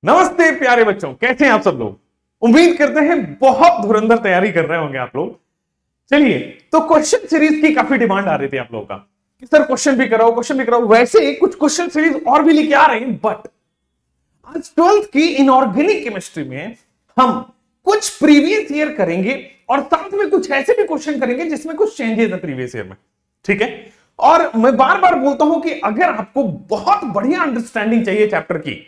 नमस्ते प्यारे बच्चों, कैसे हैं आप सब लोग। उम्मीद करते हैं बहुत धुरंधर तैयारी कर रहे होंगे आप लोग। चलिए, तो क्वेश्चन सीरीज की काफी डिमांड आ रही थी आप लोगों का कि सर क्वेश्चन भी कराओ। वैसे ही कुछ क्वेश्चन सीरीज और भी लेके आ रहे हैं, बट आज 12th की इनऑर्गेनिक केमिस्ट्री में हम कुछ प्रीवियस ईयर करेंगे और साथ में कुछ ऐसे भी क्वेश्चन करेंगे जिसमें कुछ चेंजेस है प्रीवियस ईयर में। ठीक है, और मैं बार बार बोलता हूं कि अगर आपको बहुत बढ़िया अंडरस्टैंडिंग चाहिए चैप्टर की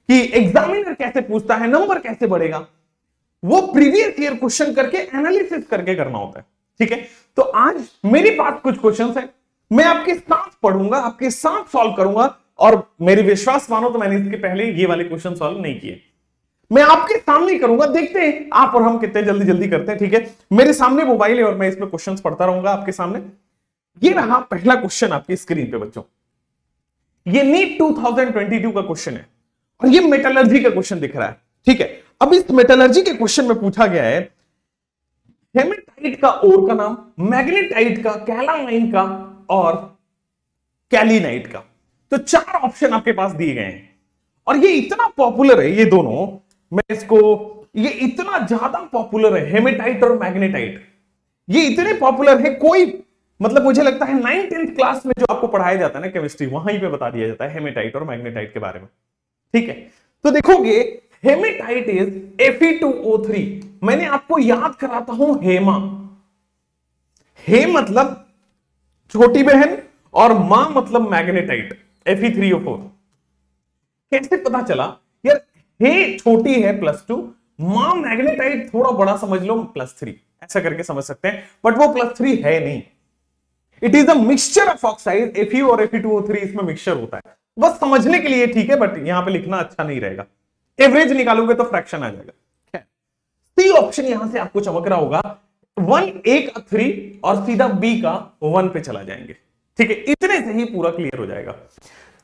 कि एग्जामिनर कैसे पूछता है, नंबर कैसे बढ़ेगा, वो प्रीवियस ईयर क्वेश्चन करके एनालिसिस करके करना होता है। ठीक है, तो आज मेरे पास कुछ क्वेश्चंस हैं, मैं आपके साथ पढ़ूंगा, आपके साथ सॉल्व करूंगा, और मेरी विश्वास मानो तो मैंने इसके पहले ये वाले क्वेश्चन सॉल्व नहीं किए। मैं आपके सामने करूंगा, देखते हैं आप और हम कितने जल्दी जल्दी करते हैं। ठीक है, मेरे सामने मोबाइल है और मैं इसमें क्वेश्चन पढ़ता रहूंगा आपके सामने। ये रहा पहला क्वेश्चन आपकी स्क्रीन पे बच्चों। ये नीट 2022 का क्वेश्चन है और ये मेटलर्जी का क्वेश्चन दिख रहा है। ठीक है, अब इस मेटलर्जी के क्वेश्चन में पूछा गया है हेमेटाइट का ओर का नाम, मैग्नेटाइट का, कैलामाइन का और कैलिनाइट का। तो चार ऑप्शन आपके पास दिए गए हैं और ये इतना पॉपुलर है, ये दोनों, मैं इसको, ये इतना ज्यादा पॉपुलर है हेमेटाइट और मैग्नेटाइट, ये इतने पॉपुलर है, कोई मतलब मुझे लगता है 9th-10th क्लास में जो आपको पढ़ाया जाता है ना केमिस्ट्री, वहीं पे बता दिया जाता है हेमेटाइट और मैग्नेटाइट के बारे में। ठीक है, तो देखोगे हेमेटाइट इज Fe2O3। मैंने आपको याद कराता हूं हेमा, हे मतलब छोटी बहन और मां मतलब मैग्नेटाइट, Fe3O4। कैसे पता चला यार, हे छोटी है +2, मां मैग्नेटाइट थोड़ा बड़ा समझ लो +3, ऐसा करके समझ सकते हैं, बट वो +3 है नहीं। It is a mixture of oxide, Fe और Fe2O3 इसमें मिक्सचर होता है, बस समझने के लिए ठीक है, बट यहां पे लिखना अच्छा नहीं रहेगा, एवरेज निकालोगे तो फ्रैक्शन आ जाएगा। सी ऑप्शन यहां से आपको चमक रहा होगा, 1 एक 3 और सीधा बी का 1 पे चला जाएंगे। ठीक है, इतने से ही पूरा क्लियर हो जाएगा।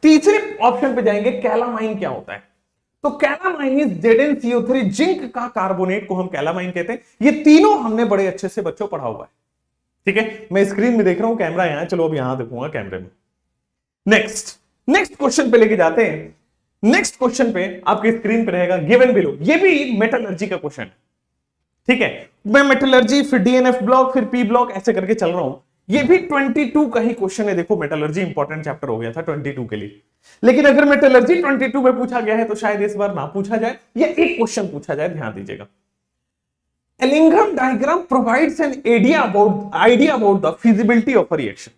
तीसरे ऑप्शन पे जाएंगे, कैलामाइन क्या होता है, तो कैलामाइन इज ZnCO3, जिंक का कार्बोनेट को हम कैलामाइन कहते हैं। ये तीनों हमने बड़े अच्छे से बच्चों पढ़ा हुआ है। ठीक है, मैं स्क्रीन में देख रहा हूं, कैमरा यहां है, चलो अब यहां देखूंगा कैमरे में। नेक्स्ट क्वेश्चन पे लेके जाते हैं। नेक्स्ट क्वेश्चन पे आपकी स्क्रीन पे रहेगा गिवन बिलो, ये भी मेटलर्जी का क्वेश्चन है। ठीक है, मैं मेटलर्जी फिर DNF ब्लॉक फिर P ब्लॉक ऐसे करके चल रहा हूं। ये भी 22 का ही क्वेश्चन है। देखो मेटलर्जी इंपॉर्टेंट चैप्टर हो गया था 22 के लिए, लेकिन अगर मेटलर्जी 22 में पूछा गया है तो शायद इस बार ना पूछा जाए या एक क्वेश्चन पूछा जाए, ध्यान दीजिएगा। Ellingham diagram provides an idea about the feasibility of a reaction।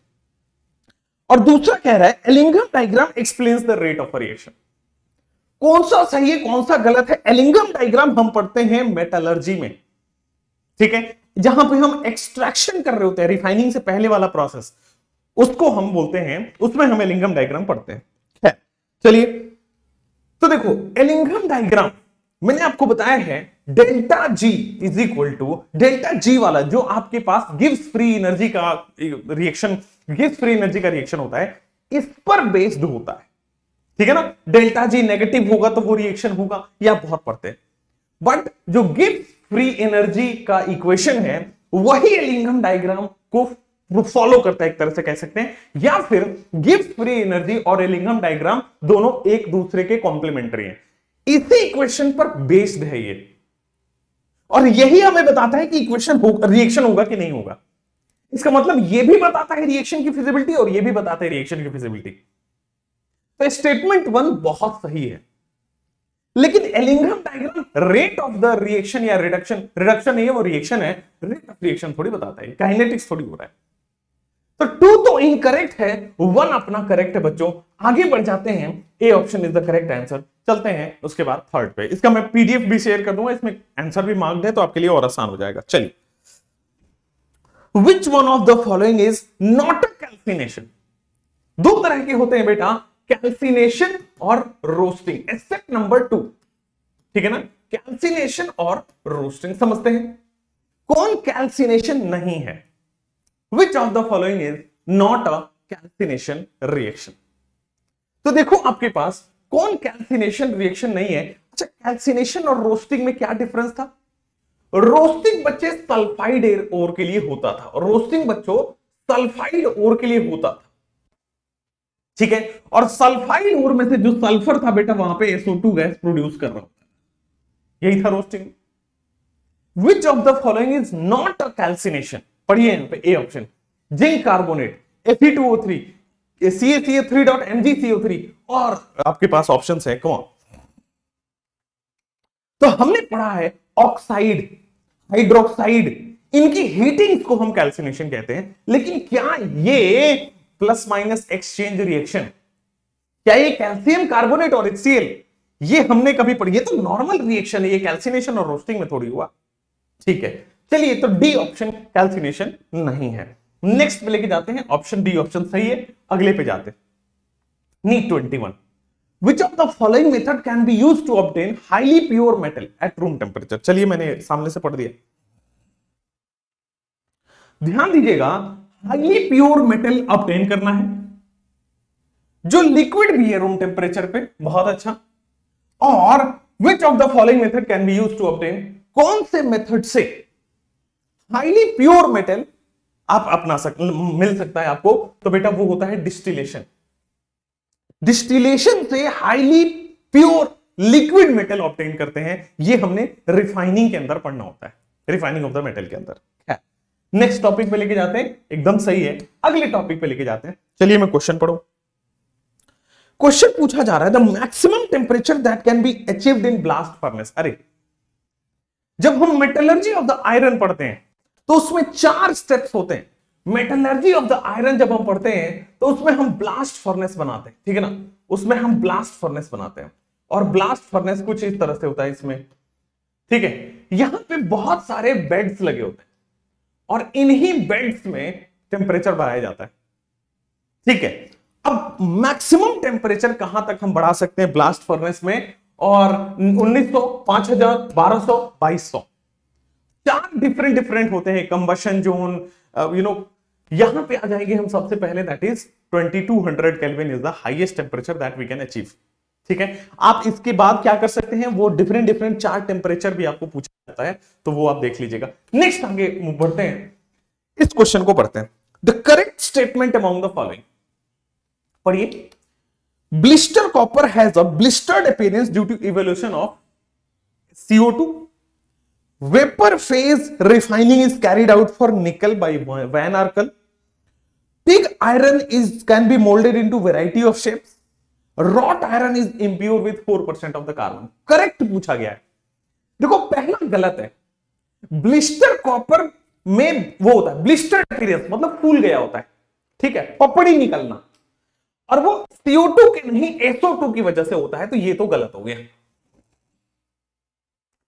और दूसरा कह रहा है Ellingham diagram explains the rate of a reaction। कौन सा सही है कौन सा गलत है? Ellingham diagram हम पढ़ते हैं मेटलर्जी में। ठीक है, जहां पे हम एक्सट्रैक्शन कर रहे होते हैं, रिफाइनिंग से पहले वाला प्रोसेस, उसको हम बोलते हैं, उसमें हम Ellingham diagram पढ़ते हैं। चलिए, तो देखो Ellingham diagram मैंने आपको बताया है, delta G is equal to delta G वाला जो आपके पास गिव्स फ्री एनर्जी का रिएक्शन होता है, इस पर बेस्ड होता है। ठीक है ना, डेल्टा जी नेगेटिव होगा तो वो रिएक्शन होगा, या बहुत पढ़ते हैं, बट जो गिव्स फ्री एनर्जी का इक्वेशन है वही एलिंघम डायग्राम को फॉलो करता है, एक तरह से कह सकते हैं, या फिर गिव्स फ्री एनर्जी और एलिंघम डायग्राम दोनों एक दूसरे के कॉम्प्लीमेंट्री हैं। इसी इक्वेशन पर बेस्ड है ये, और यही हमें बताता है कि इक्वेशन रिएक्शन होगा कि नहीं होगा। इसका मतलब ये भी बताता है रिएक्शन की फिजिबिलिटी और ये भी बताता है रिएक्शन की फिजिबिलिटी। तो स्टेटमेंट 1 बहुत सही है, लेकिन Ellingham diagram rate of the reaction या रिडक्शन नहीं है, वो रिएक्शन है, रेट ऑफ रिएक्शन थोड़ी बताता है, काइनेटिक्स थोड़ी हो रहा है। तो 2 तो इनकरेक्ट है, 1 अपना करेक्ट है बच्चों। आगे बढ़ जाते हैं, ए option is the correct answer. चलते हैं उसके बाद थर्ड पे, इसका मैं पीडीएफ भी शेयर कर दूंगा, इसमें आंसर भी मार्क्ड है तो आपके लिए और आसान हो जाएगा। चलिए, which one of the following is not a calcination? 2 तरह के होते हैं बेटा, कैल्सिनेशन और रोस्टिंग, एक्सेप्ट नंबर 2। ठीक है ना, कैल्सिनेशन और रोस्टिंग समझते हैं। कौन कैल्सिनेशन नहीं है? Which of the following is not a calcination reaction? तो देखो आपके पास कौन कैल्सिनेशन रिएक्शन नहीं है। अच्छा, कैल्सिनेशन और रोस्टिंग में क्या डिफरेंस था? रोस्टिंग बच्चे सल्फाइड ओर के लिए होता था, रोस्टिंग बच्चों सल्फाइड ओर के लिए होता था। ठीक है, और सल्फाइड ओर में से जो सल्फर था बेटा वहां पे SO2 गैस प्रोड्यूस कर रहा होता है, यही था roasting. Which of the following is not a calcination, पढ़िए यहां पे A option, zinc carbonate, Fe2O3, CaCO3.MgCO3, और आपके पास ऑप्शन है कौन। तो हमने पढ़ा है ऑक्साइड, हाइड्रोक्साइड, इनकी हीटिंग को हम कैल्सिनेशन कहते हैं, लेकिन क्या ये प्लस माइनस एक्सचेंज रिएक्शन, क्या ये कैल्शियम कार्बोनेट और HCl, ये हमने कभी पढ़ी, ये तो नॉर्मल रिएक्शन है, ये कैल्सिनेशन और रोस्टिंग में थोड़ी हुआ। ठीक है, चलिए तो डी ऑप्शन कैल्सिनेशन नहीं है। नेक्स्ट पे लेके जाते हैं, ऑप्शन डी ऑप्शन सही है, अगले पे जाते हैं। NEET 21, Which of the following method can be used to obtain highly pure metal at room temperature? चलिए मैंने सामने से पढ़ दिया, ध्यान दीजिएगा, हाईली प्योर मेटल ऑब्टेन करना है जो लिक्विड भी है रूम टेम्परेचर पे, बहुत अच्छा। और which of the following method can be use to obtain, कौन से मेथड से हाईली प्योर मेटल आप अपना मिल सकता है आपको, तो बेटा वो होता है डिस्टिलेशन। डिस्टिलेशन से highly pure liquid metal obtain करते हैं, ये हमने रिफाइनिंग के अंदर पढ़ना होता है, रिफाइनिंग ऑफ द मेटल के अंदर है। नेक्स्ट टॉपिक पे लेके जाते हैं, एकदम सही है, अगले टॉपिक पे लेके जाते हैं। चलिए मैं क्वेश्चन पढ़ूं। क्वेश्चन पूछा जा रहा है, the maximum temperature that can be achieved in blast furnace. अरे जब हम मेटलर्जी ऑफ द आयरन पढ़ते हैं तो उसमें 4 स्टेप्स होते हैं। मेटलर्जी ऑफ द आयरन जब हम पढ़ते हैं तो उसमें हम ब्लास्ट फर्नेस बनाते हैं, ठीक है ना, उसमें हम ब्लास्ट फर्नेस बनाते हैं, और ब्लास्ट फर्नेस कुछ इस तरह से होता है इसमें, ठीक है। यहां पे बहुत सारे बेड्स लगे होते हैं और इन्हीं बेड्स में टेम्परेचर बढ़ाया जाता है, ठीक है। अब मैक्सिमम टेम्परेचर कहां तक हम बढ़ा सकते हैं ब्लास्ट फर्नेस में, और 1900, 5000, 1200, 2200, 4 डिफरेंट होते हैं कंबशन जोन, यहां पे आ जाएंगे हम सबसे पहले, that is 2200 Kelvin is the highest temperature that we can achieve, ठीक है। आप इसके बाद क्या कर सकते हैं, वो डिफरेंट 4 टेम्परेचर भी आपको पूछा जाता है, तो वो आप देख लीजिएगा। नेक्स्ट आगे बढ़ते हैं, इस क्वेश्चन को पढ़ते हैं। The correct statement among the following, पढ़िए। Blister copper has a blistered appearance due to evolution of CO2. Vapor phase refining is carried out for nickel by Van Arkel. Pig iron can be molded into variety of shapes. Wrought iron is impure with 4% of the carbon. Correct पूछा गया है। देखो पहला गलत है, blister copper में वो होता है ब्लिस्टर्ड अपीयरेंस, मतलब फूल गया होता है, ठीक है, पपड़ी निकलना, और वो CO2 के नहीं SO2 की वजह से होता है, तो ये तो गलत हो गया,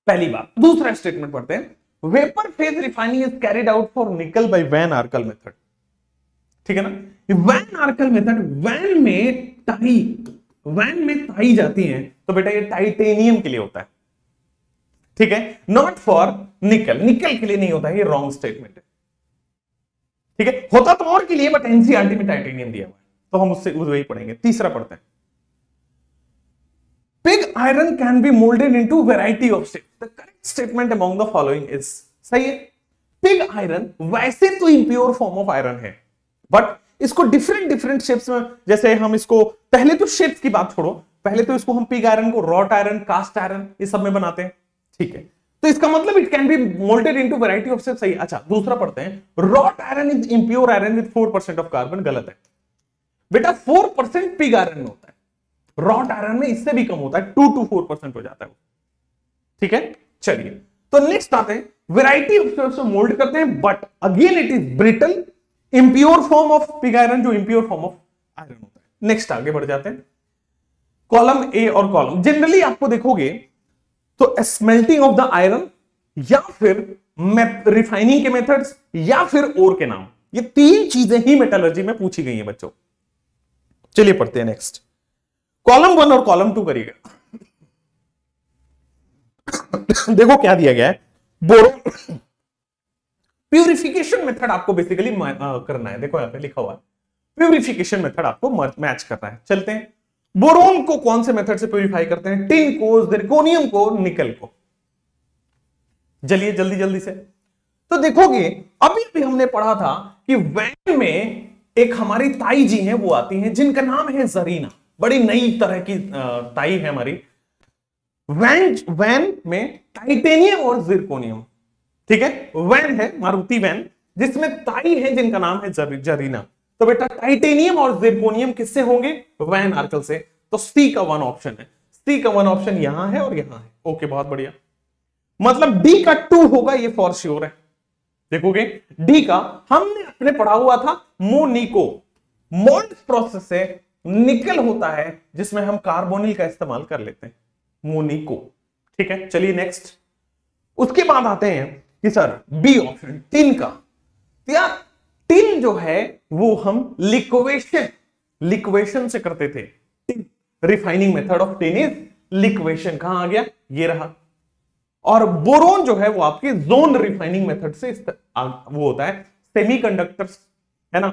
पहली बात। दूसरा स्टेटमेंट पढ़ते हैं, vapour phase refining is carried out for निकल बाय वैन आर्कल मेथड, ठीक है ना। वैन आर्कल मेथड, वैन में टाई जाती है, तो बेटा ये टाइटेनियम के लिए होता है, ठीक है, नॉट फॉर निकल, निकल के लिए नहीं होता है, ये रॉन्ग स्टेटमेंट है, ठीक है। होता तो और के लिए, बट एनसीईआरटी में टाइटेनियम दिया हुआ है, तो हम उससे वही पढ़ेंगे। तीसरा पढ़ते हैं, pig iron can be molded into variety of shapes. The correct statement among the following is, सही है, pig iron वैसे तो impure form of iron है, but इसको डिफरेंट शेप्स में, जैसे हम इसको पहले तो शेप्स की बात छोड़ो, पहले तो इसको हम पिग आयरन को रॉट आयरन, कास्ट आयरन, ये सब में बनाते हैं, ठीक है। तो इसका मतलब it can be moulded into variety of shapes, सही। अच्छा दूसरा पढ़ते हैं, wrought iron is impure iron with 4% of carbon, गलत है बेटा, 4% पिग आयरन में होता है, रॉट आयरन में इससे भी कम होता है, 2 to 4% हो जाता है, ठीक है। चलिए तो नेक्स्ट आते हैं, वैरायटी ऑफ शेप्स में मोल्ड करते हैं, but again it is brittle, impure form of pig iron, जो इंप्योर फॉर्म ऑफ आयरन होता है। नेक्स्ट आगे बढ़ जाते हैं, कॉलम ए और कॉलम, जनरली आपको देखोगे तो स्मेल्टिंग ऑफ द आयरन, या फिर रिफाइनिंग के मेथड्स, या फिर ओर के नाम, ये 3 चीजें ही मेटलर्जी में पूछी गई हैं बच्चों। चलिए पढ़ते हैं नेक्स्ट, कॉलम 1 और कॉलम 2 करिएगा। देखो क्या दिया गया है, बोरोन प्यूरिफिकेशन मेथड आपको बेसिकली करना है, देखो यहां पे लिखा हुआ है प्यूरिफिकेशन मेथड आपको मैच करना है। चलते हैं, बोरोन को कौन से मेथड से प्यूरिफाई करते हैं, टिन को, जिरकोनियम को, निकल को। चलिए जल्दी से, तो देखोगे अभी भी हमने पढ़ा था कि वैन में एक हमारी ताई जी हैं, वो आती हैं जिनका नाम है जरीना, बड़ी नई तरह की ताई है हमारी। वैन में टाइटेनियम और जिरकोनियम, ठीक है, वैन है मारुति वैन, जिसमें ताई है जिनका नाम है जरीना। तो बेटा टाइटेनियम और जिरकोनियम किससे होंगे? वैन आर्कल से। तो सी का वन ऑप्शन है, सी का वन ऑप्शन यहां है और यहां है। ओके, बहुत बढ़िया। मतलब डी का 2 होगा, ये फॉर श्योर है। देखोगे डी का, हमने अपने पढ़ा हुआ था मोनिको, मोल्ट प्रोसेस से निकल होता है जिसमें हम कार्बोनिल का इस्तेमाल कर लेते हैं, मोनिको। ठीक है, चलिए नेक्स्ट। उसके बाद आते हैं कि सर बी ऑप्शन टिन का। यार टिन जो है वो हम लिक्वेशन से करते थे। Refining method of tin is liquation. कहां आ गया? ये रहा। और बोरोन जो है वो आपके जोन रिफाइनिंग मेथड से वो होता है, सेमीकंडक्टर्स, है ना,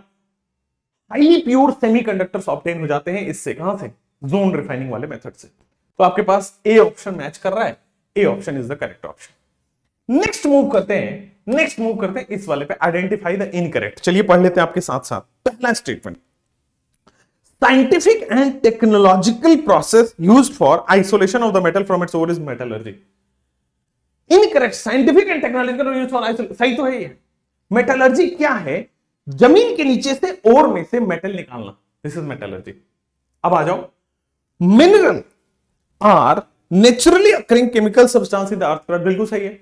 हाईली प्योर सेमीकंडक्टर्स ऑब्टेन हो जाते हैं इससे। कहां से? जोन रिफाइनिंग वाले मेथड से। तो आपके पास ए ऑप्शन मैच कर रहा है, A option is the correct option. Next move करते हैं इस वाले पे, आइडेंटिफाई द इनकरेक्ट। चलिए पढ़ लेते हैं आपके साथ साथ। पहला statement, scientific and technological process used for isolation of the metal from its ore is metallurgy. Incorrect, scientific and technological use for isolation, सही तो है ये। मेटलर्जी क्या है? जमीन के नीचे से ओर में से मेटल निकालना, दिस इज मेटलर्जी। अब आ जाओ, mineral are naturally occurring chemical substance in the earth crust, बिल्कुल सही है,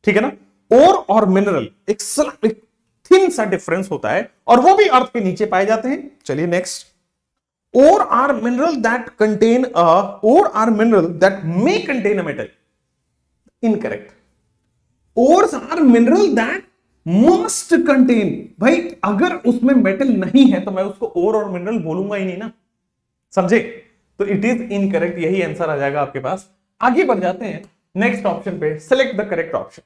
ठीक है ना। ओर और मिनरल एक थिन सा डिफरेंस होता है और वो भी अर्थ के नीचे पाए जाते हैं। चलिए next, ore are mineral that contain may contain a metal, incorrect. Ores are mineral that must contain, भाई अगर उसमें मेटल नहीं है तो मैं उसको ओर और मिनरल बोलूंगा ही नहीं ना, समझे? तो इट इज इनकरेक्ट, यही आंसर आ जाएगा आपके पास। आगे बढ़ जाते हैं नेक्स्ट ऑप्शन पे, select the correct option.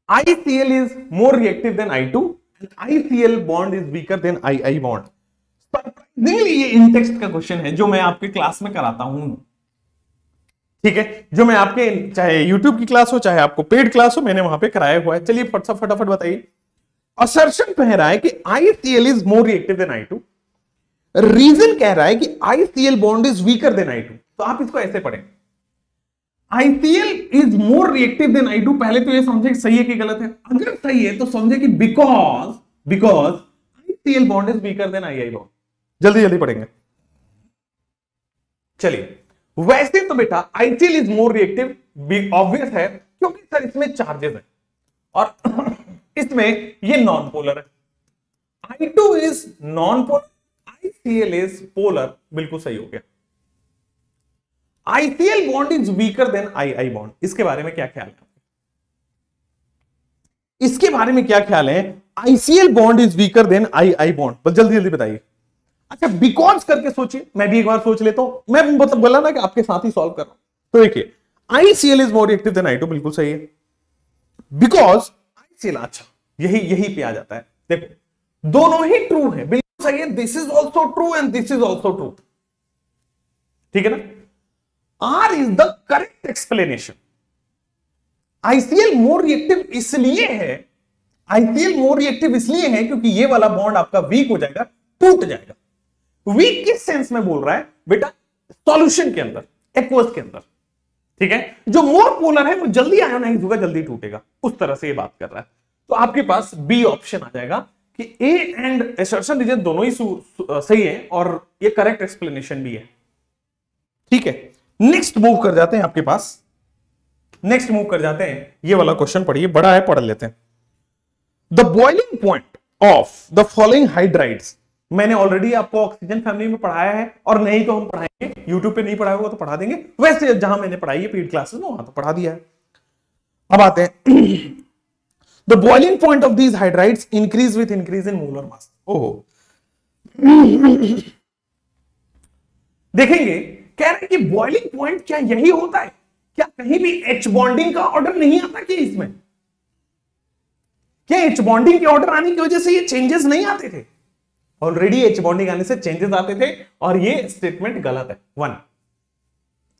ICl is more reactive than I2 and ICl bond is weaker than II bond. Surprisingly ये इन टेक्स्ट का क्वेश्चन है जो मैं आपके क्लास में कराता हूं, ठीक है, जो मैं आपके चाहे YouTube की क्लास हो चाहे आपको पेड क्लास हो, मैंने वहां पे कराया हुआ है। चलिए फटाफट बताइए। असर्शन कह रहा है कि ICl is more reactive than I2, reason कह रहा है कि ICl bond is weaker than I2। तो आप इसको ऐसे पढ़ें, ICl is more reactive than I2। पहले तो ये समझे सही है कि गलत है। अगर सही है तो समझे कि because ICl bond is weaker than II bond। जल्दी पढ़ेंगे। चलिए, वैसे तो बेटा ICl is more reactive, obvious है, क्योंकि सर इसमें चार्जेस है और इसमें ये नॉन पोलर है। I2 is non polar, ICl is polar, बिल्कुल सही हो गया। ICl bond is weaker than II bond, इसके बारे में क्या ख्याल है? इसके बारे में क्या ख्याल है? ICl bond is weaker than II bond, बस जल्दी बताइए। अच्छा, बिकॉज करके सोचिए, मैं भी एक बार सोच लेता हूं, मैं मतलब बोला ना कि आपके साथ ही सॉल्व कर रहा हूं। तो देखिए, ICl is more reactive than I2, बिल्कुल सही है। बिकॉज ICl, अच्छा यही पे आ जाता है। देखो दोनों ही ट्रू है, बिल्कुल सही है। This is also true and this is also true, ठीक है ना। R is the correct explanation। ICl more reactive इसलिए है क्योंकि ये वाला बॉन्ड आपका वीक हो जाएगा, टूट जाएगा। वीक किस सेंस में बोल रहा है बेटा? सॉल्यूशन के अंदर, एक्वस के अंदर, ठीक है। जो मोर पोलर है वो जल्दी आयोनाइज होगा, जल्दी टूटेगा, उस तरह से ये बात कर रहा है। तो आपके पास बी ऑप्शन आ जाएगा कि ए एंड असर्शन रीजन दोनों ही सही है और ये करेक्ट एक्सप्लेनेशन भी है, ठीक है। नेक्स्ट मूव कर जाते हैं आपके पास, ये वाला क्वेश्चन पढ़िए, बड़ा है, पढ़ लेते हैं। The boiling point of the following hydrides, मैंने ऑलरेडी आपको ऑक्सीजन फैमिली में पढ़ाया है और नहीं तो हम पढ़ाएंगे, यूट्यूब पे नहीं पढ़ाया होगा तो पढ़ा देंगे, वैसे जहां मैंने पढ़ाई है पेड क्लासेस में वहां तो पढ़ा दिया है। अब आते हैं, the boiling point of these hydrides increase with increase in molar mass. ओहो, देखेंगे कह रहे हैं कि बॉइलिंग पॉइंट क्या यही होता है क्या? कहीं भी H बॉन्डिंग का ऑर्डर नहीं आता क्या इसमें? क्या H बॉन्डिंग के ऑर्डर आने की वजह से ये चेंजेस नहीं आते थे? ऑलरेडी H बॉन्डिंग आने से चेंजेस आते थे और ये स्टेटमेंट गलत है। 1।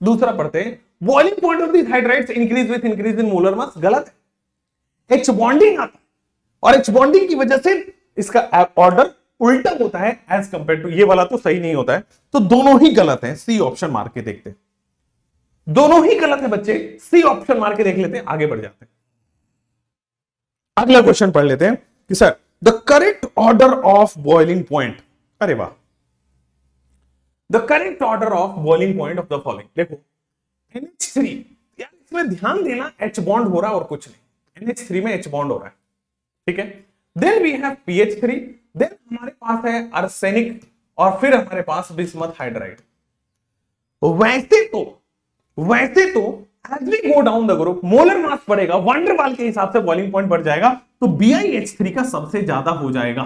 दूसरा पढ़ते हैं, boiling point of this hydrides increase with increase in molar mass, गलत है। H बॉन्डिंग आता है और H बॉन्डिंग की वजह से इसका ऑर्डर उल्टा होता है एज कंपेयर टू, ये वाला तो सही नहीं होता है, तो दोनों ही गलत है। सी ऑप्शन मार के देखते हैं, दोनों ही गलत है बच्चे, सी ऑप्शन मार के देख लेते हैं, आगे बढ़ जाते हैं। अगला क्वेश्चन पढ़ लेते हैं कि sir the correct order of boiling point, अरे वाह, the correct order of boiling point of the following. देखो NH3, यार इसमें ध्यान देना, H बॉन्ड हो रहा है और कुछ नहीं, NH3 में H बॉन्ड हो रहा है, ठीक है। Then we have PH3, then हमारे पास है आर्सेनिक, और फिर हमारे पास बिस्मथ हाइड्राइड। वैसे तो as we go down the group, molar mass बढ़ेगा, वंडरवाल के हिसाब से बॉइलिंग पॉइंट बढ़ जाएगा, तो BiH3 का सबसे ज्यादा हो जाएगा।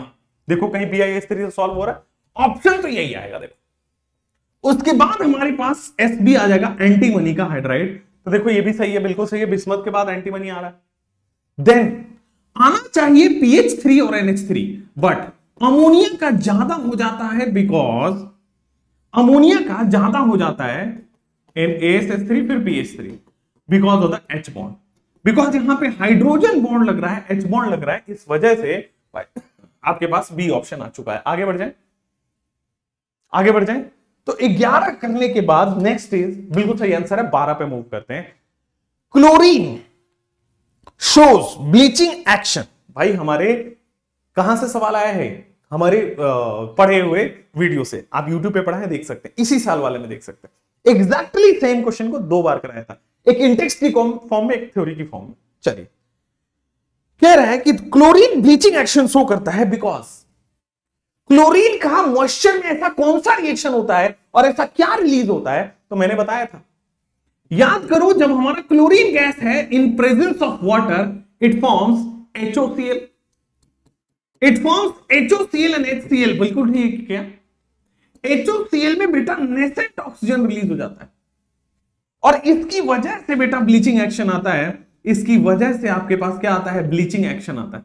देखो कहीं BiH3 से सॉल्व हो रहा है, ऑप्शन तो यही आएगा। देखो उसके बाद हमारे पास Sb आ जाएगा, एंटीमनी का हाइड्राइड, तो देखो ये भी सही है, बिल्कुल सही है, बिस्मथ के बाद एंटीमनी आ रहा है। देन आना चाहिए PH3 और NH3, बट अमोनिया का ज्यादा हो जाता है, बिकॉज अमोनिया का ज्यादा हो जाता है ASH3 फिर PH3 because of the H bond, because यहां पे हाइड्रोजन बॉन्ड लग रहा है, H बॉन्ड लग रहा है, इस वजह से आपके पास बी ऑप्शन आ चुका है। आगे बढ़ जाए, तो 11 करने के बाद नेक्स्ट इज बिल्कुल सही आंसर है, 12 पे मूव करते हैं। Chlorine shows bleaching action. भाई हमारे कहां से सवाल आया है, हमारे पढ़े हुए वीडियो से, आप यूट्यूब पे पढ़ा है, देख सकते हैं, इसी साल वाले में देख सकते हैं। एग्जैक्टली सेम क्वेश्चन को 2 बार कराया था, एक इंटेक्स्ट की फॉर्म में, एक थ्योरी की फॉर्म में। चलिए, कह रहा है कि क्लोरीन ब्लीचिंग एक्शन शो करता है बिकॉज क्लोरीन का मॉइस्चर में ऐसा कौन सा रिएक्शन होता है और ऐसा क्या रिलीज होता है, तो मैंने बताया था, याद करो, जब हमारा क्लोरीन गैस है in presence of water, it forms HOCl, and HCl, बिल्कुल ठीक है। HOCl में बेटा नेसेंट ऑक्सीजन रिलीज हो जाता है, और इसकी वजह से बेटा ब्लीचिंग एक्शन आता है, इसकी वजह से आपके पास क्या आता है, ब्लीचिंग एक्शन आता है,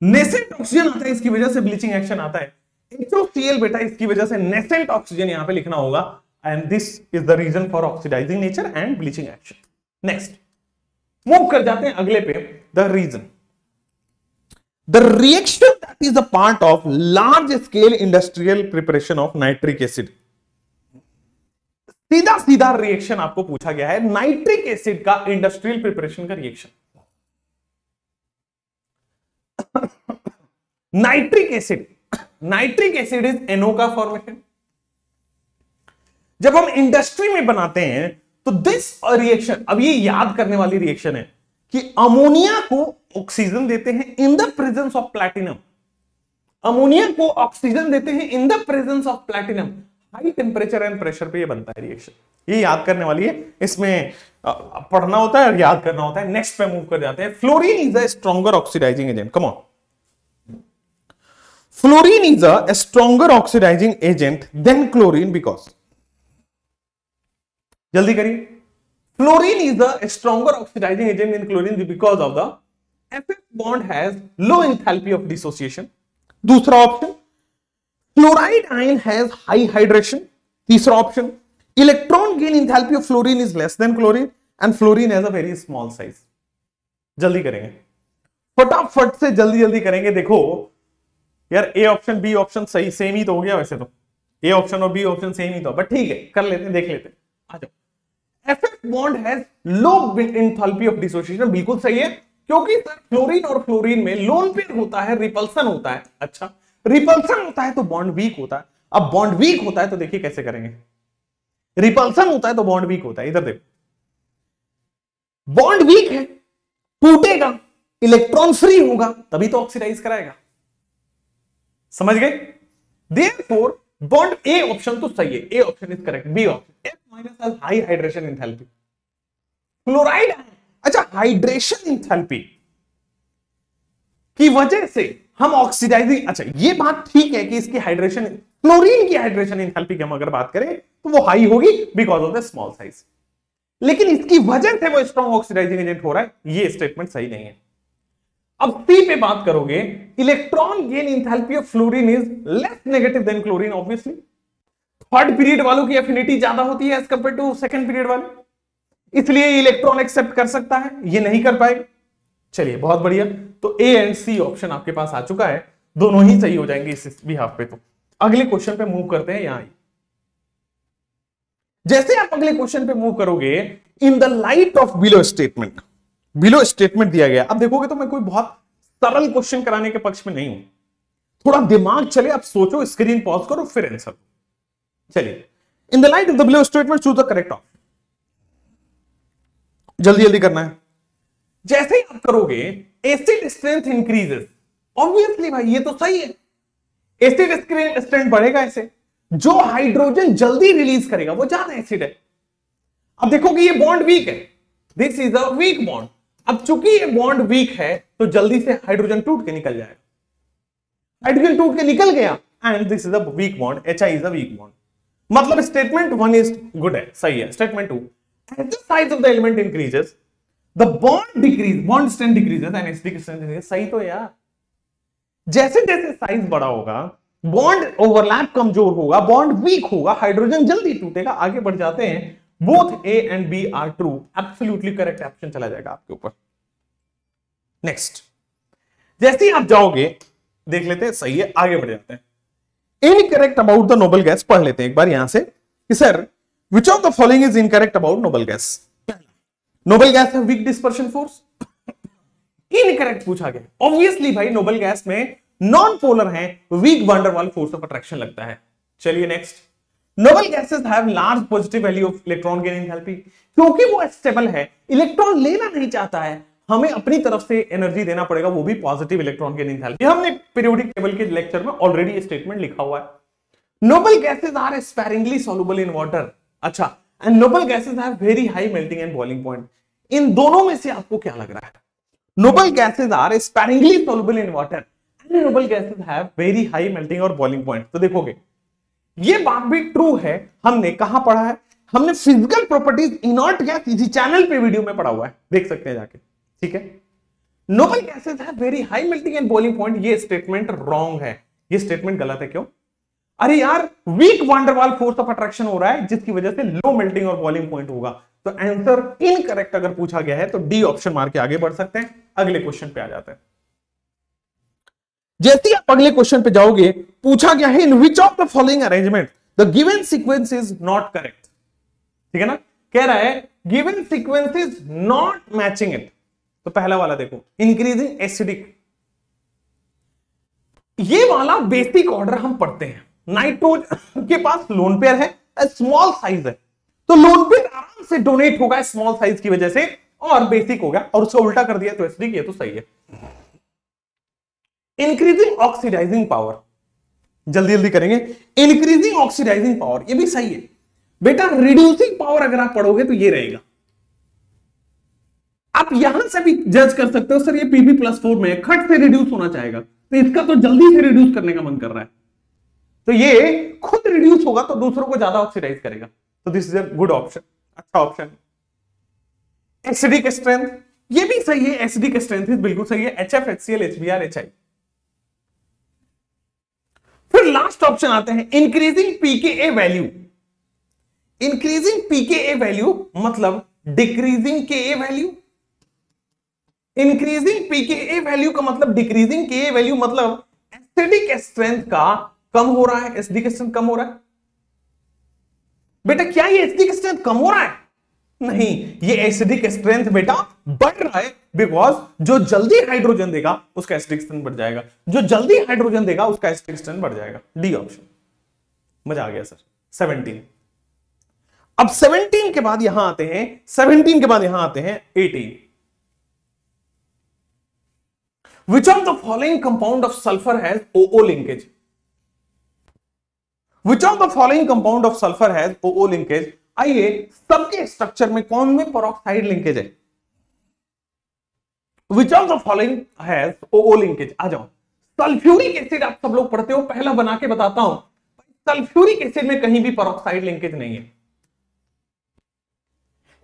नेसेंट ऑक्सीजन आता है, इसकी वजह से ब्लीचिंग एक्शन आता है। HOCl बेटा इसकी वजह से नेसेंट ऑक्सीजन यहां पे लिखना होगा, and this is the reason for oxidizing nature and bleaching action. Next move कर जाते हैं अगले पे, the reason, the reaction that is a part of large scale industrial preparation of nitric acid. सीधा रिएक्शन आपको पूछा गया है, नाइट्रिक एसिड का इंडस्ट्रियल प्रिपरेशन का reaction. Nitric acid is NO का फॉर्मेशन। जब हम इंडस्ट्री में बनाते हैं तो दिस रिएक्शन, अब ये याद करने वाली रिएक्शन है कि अमोनिया को ऑक्सीजन देते हैं in the presence of platinum, ammonia को ऑक्सीजन देते हैं in the presence of platinum, high temperature and pressure पे ये बनता है रिएक्शन। ये याद करने वाली है, इसमें पढ़ना होता है और याद करना होता है। नेक्स्ट पे मूव कर जाते हैं। Fluorine is a stronger oxidising agent, come on, fluorine is a stronger oxidising agent than chlorine because, जल्दी करिए, fluorine is a stronger oxidising agent in chlorine because of the FF bond has low enthalpy of dissociation। दूसरा option, fluoride ion has high hydration. तीसरा option, electron gain enthalpy of fluorine is less than chlorine and fluorine has a very small size. जल्दी करेंगे, फटाफट से जल्दी करेंगे। देखो यार, ए ऑप्शन बी ऑप्शन सही सेम ही तो हो गया, वैसे तो ए ऑप्शन और बी ऑप्शन सेम ही तो, बट ठीक है, कर लेते हैं, देख लेते हैं। आ जाओ। FF bond has low enthalpy of dissociation, बिल्कुल सही है, क्योंकि सर फ्लोरीन और फ्लोरीन में लोन पेयर होता है, रिपल्सन होता है। अच्छा, रिपल्सन होता है तो बॉन्ड वीक होता है। अब बॉन्ड वीक होता है तो देखिए कैसे करेंगे, रिपल्सन होता है तो बॉन्ड वीक होता है। इधर देखो, बॉन्ड वीक है, टूटेगा, इलेक्ट्रॉन फ्री होगा, तभी तो ऑक्सीडाइज कराएगा। समझ गए? देयरफॉर बॉन्ड ए ऑप्शन तो सही है, A option is correct, B option, F minus has high hydration enthalpy. Fluoride, अच्छा, हाइड्रेशन एंथैल्पी की वजह से हम ऑक्सीडाइजिंग, अच्छा ये बात ठीक है कि इसकी हाइड्रेशन, क्लोरीन की हाइड्रेशन एंथैल्पी की हम अगर बात करें तो वो हाई होगी because of the small size, लेकिन इसकी वजह से वो स्ट्रॉन्ग ऑक्सीडाइजिंग एजेंट हो रहा है, ये स्टेटमेंट सही नहीं है। अब सी पे बात करोगे, electron gain enthalpy of fluorine is less negative than chlorine. Obviously third period वालों की एफिनिटी ज्यादा होती है as compare to second period वाले, इसलिए इलेक्ट्रॉन एक्सेप्ट कर सकता है, ये नहीं कर पाएगा। चलिए बहुत बढ़िया, तो ए एंड सी ऑप्शन आपके पास आ चुका है। दोनों ही सही हो जाएंगे इस बिहाफ पे। तो अगले क्वेश्चन पे मूव करते हैं। यहां जैसे आप अगले क्वेश्चन पे मूव करोगे, in the light of below statement, below statement दिया गया। अब देखोगे तो मैं कोई बहुत सरल क्वेश्चन कराने के पक्ष में नहीं हूं, थोड़ा दिमाग चले, आप सोचो, स्क्रीन पॉज करो फिर आंसर। चलिए, in the light of the below statement choose the correct option. जल्दी जल्दी करना है। जैसे ही आप करोगे एसिड स्ट्रेंथ इंक्रीजेस, ऑब्वियसली भाई ये तो सही है, एसिड स्ट्रेंथ बढ़ेगा। ऐसे जो हाइड्रोजन जल्दी रिलीज करेगा वो ज्यादा एसिड है। अब देखो कि ये बॉन्ड वीक है, this is a weak bond. अब चूंकि ये बॉन्ड वीक है तो जल्दी से हाइड्रोजन टूट के निकल जाएगा, हाइड्रोजन टूट के निकल गया, and this is a weak bond, HI is a weak bond. मतलब स्टेटमेंट 1 इज गुड है, सही है। Statement 2, as the size of the element increases the bond strength decreases and SD strength decreases। सही तो यार, जैसे जैसे साइज बड़ा होगा बॉन्ड ओवरलैप कमजोर होगा, बॉन्ड वीक होगा, हाइड्रोजन जल्दी टूटेगा। आगे बढ़ जाते हैं, both A and B are true, absolutely correct option चला जाएगा आपके ऊपर। नेक्स्ट, जैसे ही आप जाओगे देख लेते हैं, सही है, आगे बढ़ जाते हैं। Incorrect about the noble gas पढ़ लेते हैं एक बार यहां से कि sir which of the following is incorrect about noble gas? noble gas है weak dispersion force, इनकरेक्ट पूछा गया। ऑब्वियसली भाई नोबल गैस में नॉन पोलर है, weak van der Waals force of attraction लगता है। चलिए next, noble gases have large positive value of electron gain enthalpy, क्योंकि वो स्टेबल है, इलेक्ट्रॉन लेना नहीं चाहता है, हमें अपनी तरफ से एनर्जी देना पड़ेगा, वो भी पॉजिटिव इलेक्ट्रॉन गेन एंथैल्पी। हमने पीरियोडिक टेबल के लेक्चर में ऑलरेडी ये स्टेटमेंट लिखा हुआ है। Noble gases are sparingly soluble in water, अच्छा, and noble gases have very high melting and boiling point. इन दोनों में से आपको क्या लग रहा है? Noble gases are sparingly soluble in water and noble gases have very high melting और बॉइलिंग पॉइंट। तो देखोगे ये बात भी ट्रू है, हमने कहां पढ़ा है? हमने फिजिकल प्रॉपर्टीज इनर्ट गैस इसी चैनल पे वीडियो में पढ़ा हुआ है, देख सकते हैं जाके, ठीक है। Noble gases have very high melting and boiling point, ये स्टेटमेंट रॉन्ग है, ये स्टेटमेंट गलत है। क्यों? अरे यार, weak van der Waals force of attraction हो रहा है जिसकी वजह से लो मेल्टिंग और बॉइलिंग पॉइंट होगा। तो आंसर इनकरेक्ट अगर पूछा गया है तो डी ऑप्शन मार के आगे बढ़ सकते हैं। अगले क्वेश्चन पे आ जाते हैं। जैसे ही आप अगले क्वेश्चन पे जाओगे, पूछा गया है in which of the following arrangement the given sequence is not correct, ठीक है ना। कह रहा है given sequence is not matching it. तो पहला वाला देखो, इंक्रीजिंग एसिडिक, ये वाला बेसिक ऑर्डर हम पढ़ते हैं। नाइट्रोजन के पास लोन पेयर है, स्मॉल साइज है, तो लोन पेयर आराम से डोनेट होगा स्मॉल साइज की वजह से, और बेसिक हो गया, और उसका उल्टा कर दिया तो एसिडिक, ये तो सही है। इंक्रीजिंग ऑक्सीडाइजिंग पावर, जल्दी जल्दी करेंगे, इंक्रीजिंग ऑक्सीडाइजिंग पावर, ये भी सही है बेटा। रिड्यूसिंग पावर अगर आप पढ़ोगे तो ये रहेगा। आप यहां से भी जज कर सकते हो, सर ये Pb+4 में खट से रिड्यूस होना चाहेगा, तो इसका तो जल्दी से रिड्यूस करने का मन कर रहा है, तो ये खुद रिड्यूस होगा तो दूसरों को ज्यादा ऑक्सीडाइज करेगा। तो this is a good option, अच्छा ऑप्शन। एसिडिक स्ट्रेंथ, ये भी सही है, एसिडिक स्ट्रेंथ बिल्कुल सही है, HF, HCl, HBr, HI। फिर लास्ट ऑप्शन आते हैं increasing pKa value. Increasing pKa value मतलब decreasing Ka value. Increasing pKa value का मतलब डिक्रीजिंग Ka वैल्यू, मतलब एसिडिक स्ट्रेंथ का कम हो रहा है, एसिडिक स्ट्रेंथ कम हो रहा है। बेटा क्या ये एसिडिक स्ट्रेंथ कम हो रहा है? नहीं, ये एसिडिक स्ट्रेंथ बेटा बढ़ रहा है, बिकॉज जो जल्दी हाइड्रोजन देगा उसका एसिडिक स्ट्रेंथ बढ़ जाएगा, जो जल्दी हाइड्रोजन देगा उसका एसिडिक स्ट्रेंथ बढ़ जाएगा। डी ऑप्शन, मजा आ गया सर। 17, अब 17 के बाद यहां आते हैं, 17 के बाद यहां आते हैं 18। Which of the following compound of sulfur has OO linkage? Which of the following compound of sulfur has OO linkage? आइए, सबके स्ट्रक्चर में कौन में पेरोक्साइड लिंकेज है? Which of the following has OO linkage? आ जाओ, सल्फ्यूरिक एसिड आप सब लोग पढ़ते हो, पहला बना के बताता हूं, सल्फ्यूरिक एसिड में कहीं भी पेरोक्साइड लिंकेज नहीं है।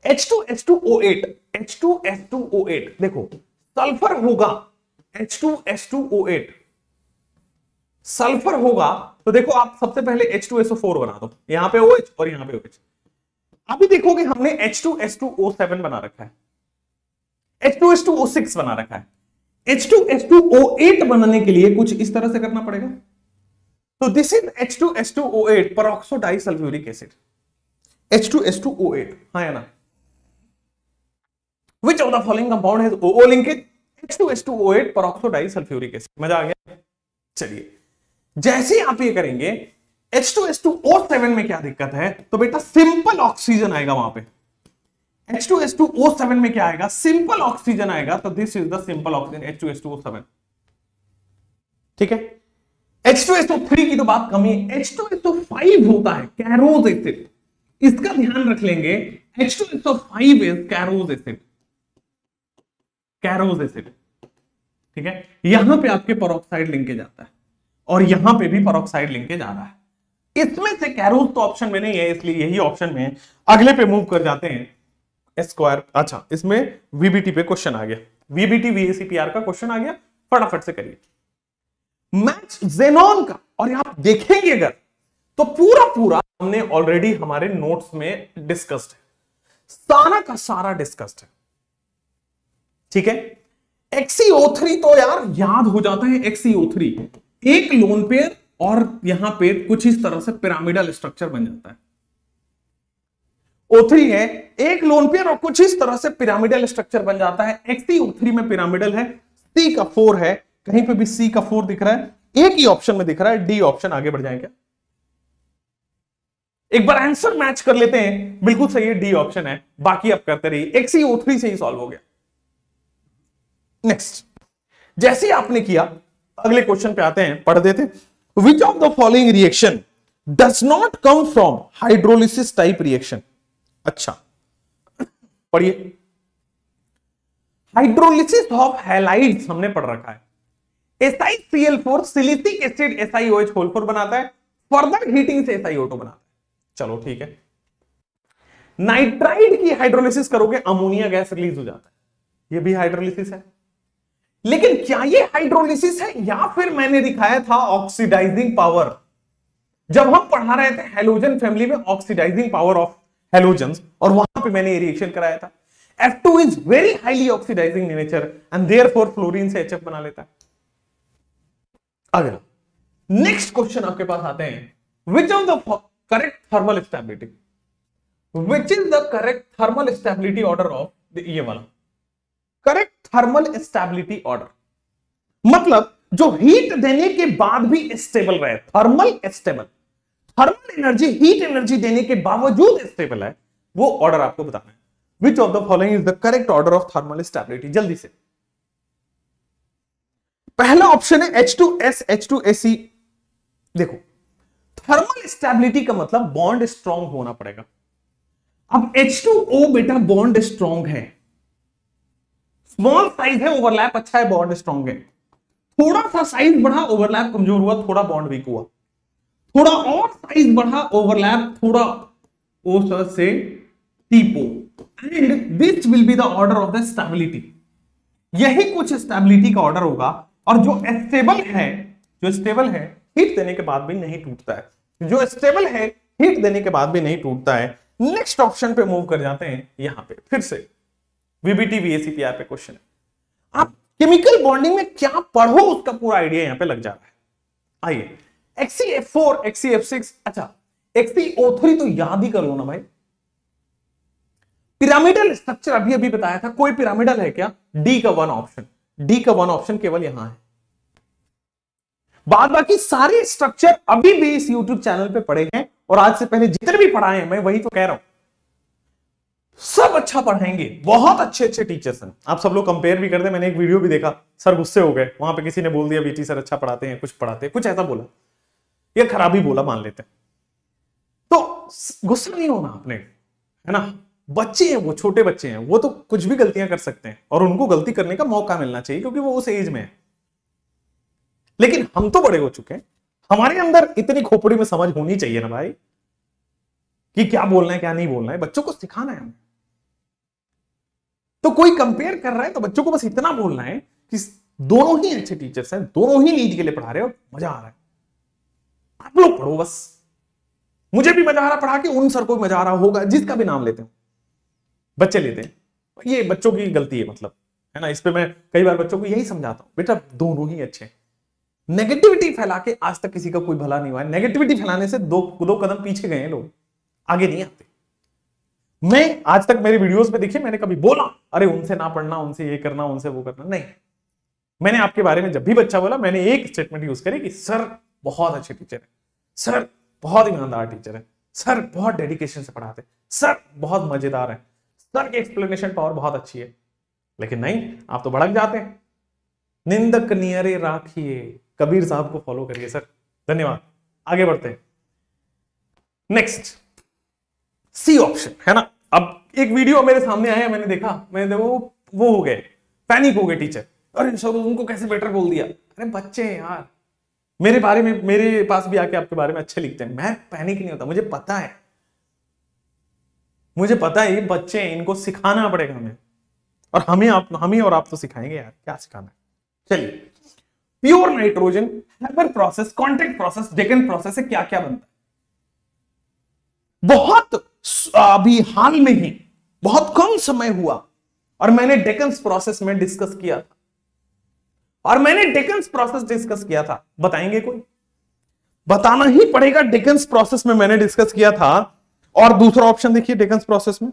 H2H2O8, H2H2O8, देखो सल्फर होगा H2H2O8, सल्फर होगा तो देखो आप सबसे पहले H2SO4 बना दो, यहां पे OH और यहां पे OH। अभी देखोगे हमने H2H2O7 बना रखा है, H2H2O6 बना रखा है, H2SO8 बनने के लिए कुछ इस तरह से करना पड़ेगा। तो this is H2SO8 peroxo disulphuric acid, H2SO8, हाँ या ना? Which of the following compound has OO linkage? H2SO8 peroxo disulphuric acid. मजा आ गया? चलिए, जैसे आप ये करेंगे H2SO7 में क्या दिक्कत है? तो बेटा सिंपल ऑक्सीजन आएगा वहां पे। H2SO7 में क्या आएगा? सिंपल ऑक्सीजन आएगा। तो this is the simple oxygen H2SO7, ठीक है। H2SO3 की तो बात कम ही है। H2SO5 होता है कैरोज एसिड, इसका ध्यान रख लेंगे। H2SO5 इज कैरोज एसिड, कैरोज एसिड, ठीक है। यहां पे आपके पेरोक्साइड लिंकेज आता है और यहां पे भी पेरोक्साइड लिंकेज आ रहा है। इसमें से कैरोज तो ऑप्शन में नहीं है, इसलिए यही ऑप्शन में है। अगले पे मूव कर जाते हैं स्क्वायर। अच्छा, इसमें वीबीटी पे क्वेश्चन आ गया, वीबीटी वीएसीपीआर का क्वेश्चन आ गया, फटाफट से करिए। मैच जेनॉन का, और आप देखेंगे अगर तो पूरा पूरा हमने ऑलरेडी हमारे नोट्स में डिस्कस्ड है, सारा का सारा डिस्कस्ड है, ठीक है। XeO3 तो यार याद हो जाता है। XeO3 एक लोन पेयर और यहां पे कुछ इस तरह से पिरामिडल स्ट्रक्चर बन जाता है। O3 है एक लोन पेयर और कुछ इस तरह से पिरामिडल स्ट्रक्चर बन जाता है। XeO3 में पिरामिडल है, C का 4 है, कहीं पे भी C का 4 दिख रहा है, एक ही ऑप्शन में दिख रहा है, डी ऑप्शन। आगे बढ़ जाएंगे, एक बार आंसर मैच कर लेते हैं। बिल्कुल सही है, डी ऑप्शन है, बाकी आप करते रहिए। XeO3 से ही सॉल्व हो गया। नेक्स्ट, जैसे आपने किया अगले क्वेश्चन पे आते हैं, पढ़ देते। विच of the following reaction does not come from hydrolysis type reaction? अच्छा पढ़िए। हाइड्रोलिसिस ऑफ हैलाइड्स हमने पढ़ रखा है। SiCl4 सिलिसिक एसिड SiOH4 बनाता है, फर्दर हीटिंग से SiO2 बनाता है। चलो ठीक है। नाइट्राइड की हाइड्रोलिसिस करोगे अमोनिया गैस रिलीज हो जाता है, ये भी हाइड्रोलिसिस है। लेकिन क्या ये हाइड्रोलिसिस है या फिर मैंने दिखाया था ऑक्सीडाइजिंग पावर? जब हम पढ़ा रहे थे हैलोजन फैमिली में ऑक्सीडाइजिंग पावर ऑफ हैलोजन्स, और वहां पे मैंने ये रिएक्शन कराया था। F2 is very highly oxidizing nature and therefore fluorine से HF बना लेता है। अगला नेक्स्ट क्वेश्चन आपके पास आते हैं। विच of the correct thermal stability, which is the correct thermal stability order of, ये वाला करेक्ट थर्मल स्टेबिलिटी ऑर्डर, मतलब जो हीट देने के बाद भी स्टेबल रहे, thermal stable, thermal energy heat energy देने के बावजूद स्टेबल है, वो ऑर्डर आपको बताना है। विच of the following is the correct order of thermal stability? जल्दी से। पहला ऑप्शन है H2S H2SE। देखो, थर्मल स्टेबिलिटी का मतलब बॉन्ड स्ट्रॉन्ग होना पड़ेगा। अब H2O बेटा बॉन्ड स्ट्रॉन्ग है, स्मॉल साइज है, ओवरलैप अच्छा है, बॉन्ड स्ट्रॉन्ग है। थोड़ा सा साइज बढ़ा, ओवरलैप कमजोर हुआ, थोड़ा बॉन्ड वीक हुआ। थोड़ा और साइज बढ़ा, ओवरलैप थोड़ा O से टीपो, and this will be the order of the stability. यही कुछ स्टेबिलिटी का ऑर्डर होगा। और जो स्टेबल है, जो स्टेबल है हीट देने के बाद भी नहीं टूटता है, जो स्टेबल है हीट देने के बाद भी नहीं टूटता है। नेक्स्ट ऑप्शन पे मूव कर जाते हैं। यहां पे फिर से वीबीटी वीएसीपीआर पे क्वेश्चन है। आप केमिकल बॉन्डिंग में क्या पढ़ो उसका पूरा आइडिया यहां पे लग जा रहा है। आइए, XeF4 XeF6, अच्छा XeO3 तो याद ही कर लो ना भाई। पिरामिडल स्ट्रक्चर अभी अभी बताया था, कोई पिरामिडल है क्या? डी का 1 ऑप्शन, डी का 1 ऑप्शन केवल यहां है। बाद बाकी सारे स्ट्रक्चर अभी भी इस YouTube चैनल पे पढ़े हैं, और आज से पहले जितने भी पढ़ाए हैं, मैं वही तो कह रहा हूं, सब अच्छा पढ़ाएंगे, बहुत अच्छे अच्छे टीचर्स हैं। आप सब लोग कंपेयर भी करते हैं। मैंने एक वीडियो भी देखा, सर गुस्से हो गए, वहां पे किसी ने बोल दिया बीटी सर अच्छा पढ़ाते हैं, कुछ पढ़ाते हैं, कुछ ऐसा बोला, ये खराबी बोला मान लेते हैं। तो गुस्सा नहीं होना आपने, है ना। बच्चे हैं वो, छोटे बच्चे हैं वो, तो कुछ भी गलतियां कर सकते हैं और उनको गलती करने का मौका मिलना चाहिए, क्योंकि वो उस एज में है। लेकिन हम तो बड़े हो चुके हैं, हमारे अंदर इतनी खोपड़ी में समझ होनी चाहिए ना भाई, कि क्या बोलना है क्या नहीं बोलना है। बच्चों को सिखाना है हमें। तो कोई कंपेयर कर रहा है तो बच्चों को बस इतना बोलना है कि दोनों ही अच्छे टीचर्स हैं, दोनों ही नीट के लिए पढ़ा रहे हो, मजा आ रहा है, आप लोग पढ़ो बस। मुझे भी मजा आ रहा पढ़ा के, उन सर को मजा आ रहा होगा, जिसका भी नाम लेते हैं, बच्चे लेते हैं, ये बच्चों की गलती है, मतलब, है ना। इस पे मैं कई बार बच्चों को यही समझाता हूं, बेटा दोनों ही अच्छे हैं। नेगेटिविटी फैला के आज तक किसी का कोई भला नहीं हुआ है। नेगेटिविटी फैलाने से दो कदम पीछे गए हैं लोग, आगे नहीं आते। मैं आज तक मेरी वीडियोस पे देखिए, मैंने कभी बोला अरे उनसे ना पढ़ना, उनसे ये करना, उनसे वो करना, नहीं। मैंने आपके बारे में जब भी बच्चा बोला, मैंने एक स्टेटमेंट यूज करी कि सर बहुत अच्छे टीचर है, सर बहुत ईमानदार टीचर है, सर बहुत डेडिकेशन से पढ़ाते, सर बहुत मजेदार है, सर की एक्सप्लेनेशन पावर बहुत अच्छी है। लेकिन नहीं, आप तो भड़क जाते हैं। निंदक नियरे राखिए, कबीर साहब को फॉलो करिए सर। धन्यवाद, आगे बढ़ते हैं। नेक्स्ट सी ऑप्शन, है ना। अब एक वीडियो मेरे सामने आया, मैंने देखा, वो हो गए, पैनिक हो गए टीचर, अरे सर उनको कैसे बेटर बोल दिया। अरे बच्चे हैं यार, मेरे बारे में, मेरे पास भी आके आपके बारे में अच्छे लिखते हैं, मैं पैनिक नहीं होता, मुझे पता है ये बच्चे हैं, इनको सिखाना पड़ेगा हमें, और हमें और आप तो सिखाएंगे यार, क्या सिखाना है। चलिए, pure nitrogen, Haber process, contact process, Deccan process से क्या क्या बनता है। बहुत अभी हाल में ही, बहुत कम समय हुआ, और मैंने डेकन्स प्रोसेस में डिस्कस किया था, बताएंगे कोई? बताना ही पड़ेगा, डेकन्स प्रोसेस में मैंने डिस्कस किया था। और दूसरा ऑप्शन देखिए, डेकन्स प्रोसेस में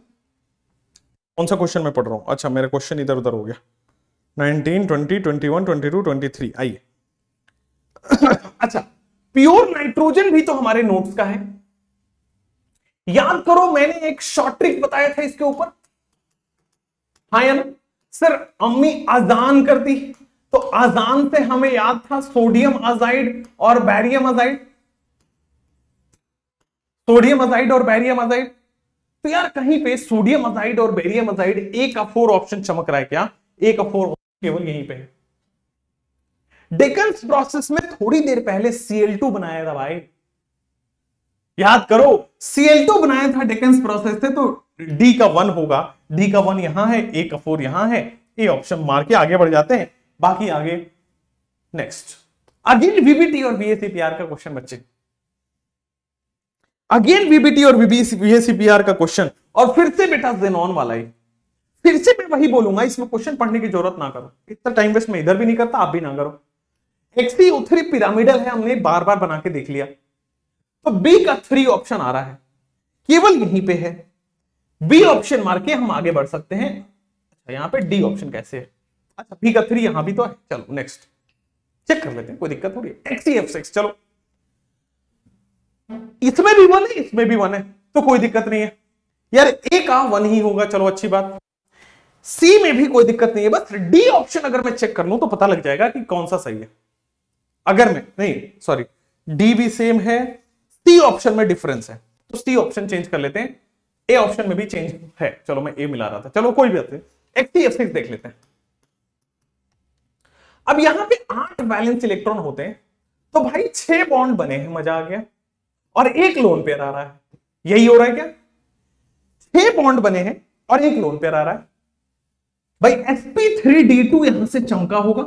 कौन सा क्वेश्चन मैं पढ़ रहा हूं, अच्छा मेरा क्वेश्चन इधर उधर हो गया, 19, 20, 21, 22, 23, आइए। अच्छा, प्योर नाइट्रोजन भी तो हमारे नोट्स का है, याद करो, मैंने एक शॉर्ट ट्रिक बताया था इसके ऊपर, हाँ या ना सर। अम्मी अजान करती, तो अजान से हमें याद था सोडियम अजाइड और बैरियम अजाइड, तो यार कहीं पे सोडियम अजाइड और बेरियम अजाइड, ए का 4 ऑप्शन चमक रहा है क्या? ए का 4 केवल यहीं पे है। डेकन्स प्रोसेस में थोड़ी देर पहले Cl2 बनाया था भाई, याद करो, Cl2 बनाया था डेकन्स प्रोसेस से, तो D का 1 होगा, D का 1 यहां है, A का 4 यहां है, ए ऑप्शन मार के आगे बढ़ जाते हैं। बाकी आगे नेक्स्ट, अगेन VBT और VACPR का क्वेश्चन बच्चे, अगेन VBT और VACPR का क्वेश्चन, और फिर से बेटा जेनॉन वाला ही, फिर से मैं वही बोलूंगा, इसमें क्वेश्चन पढ़ने की जरूरत ना करो, इतना टाइम वेस्ट मैं इधर भी नहीं करता, आप भी ना करो। XeO3 पिरामिडल है, हमने बार बार बना के देख लिया, तो B का 3 ऑप्शन आ रहा है, केवल यहीं पे है, B ऑप्शन मार के हम आगे बढ़ सकते हैं। अच्छा यहां पे D ऑप्शन कैसे है, अच्छा B का 3 यहां भी तो है, चलो नेक्स्ट चेक कर लेते हैं, कोई दिक्कत थोड़ी है। XeF6, चलो इसमें भी 1 है, इसमें भी 1 है, तो कोई दिक्कत नहीं है यार, A का 1 ही होगा, चलो अच्छी बात। C में भी कोई दिक्कत नहीं है, बस D ऑप्शन अगर मैं चेक कर लूं तो पता लग जाएगा कि कौन सा सही है। अगर मैं नहीं, सॉरी, D भी सेम है, C ऑप्शन में डिफरेंस है, तो C ऑप्शन चेंज कर लेते हैं, A ऑप्शन में भी चेंज है, चलो मैं A मिला रहा था, चलो कोई बात नहीं। XeF6 देख लेते हैं। अब यहां पे 8 वैलेंस इलेक्ट्रॉन होते हैं, तो भाई 6 बॉन्ड बने हैं, मजा आ गया, और एक लोन पेयर आ रहा है, यही हो रहा है क्या? 6 बॉन्ड बने हैं और एक लोन पेयर आ रहा है, भाई sp3d2 यहां से चमका होगा।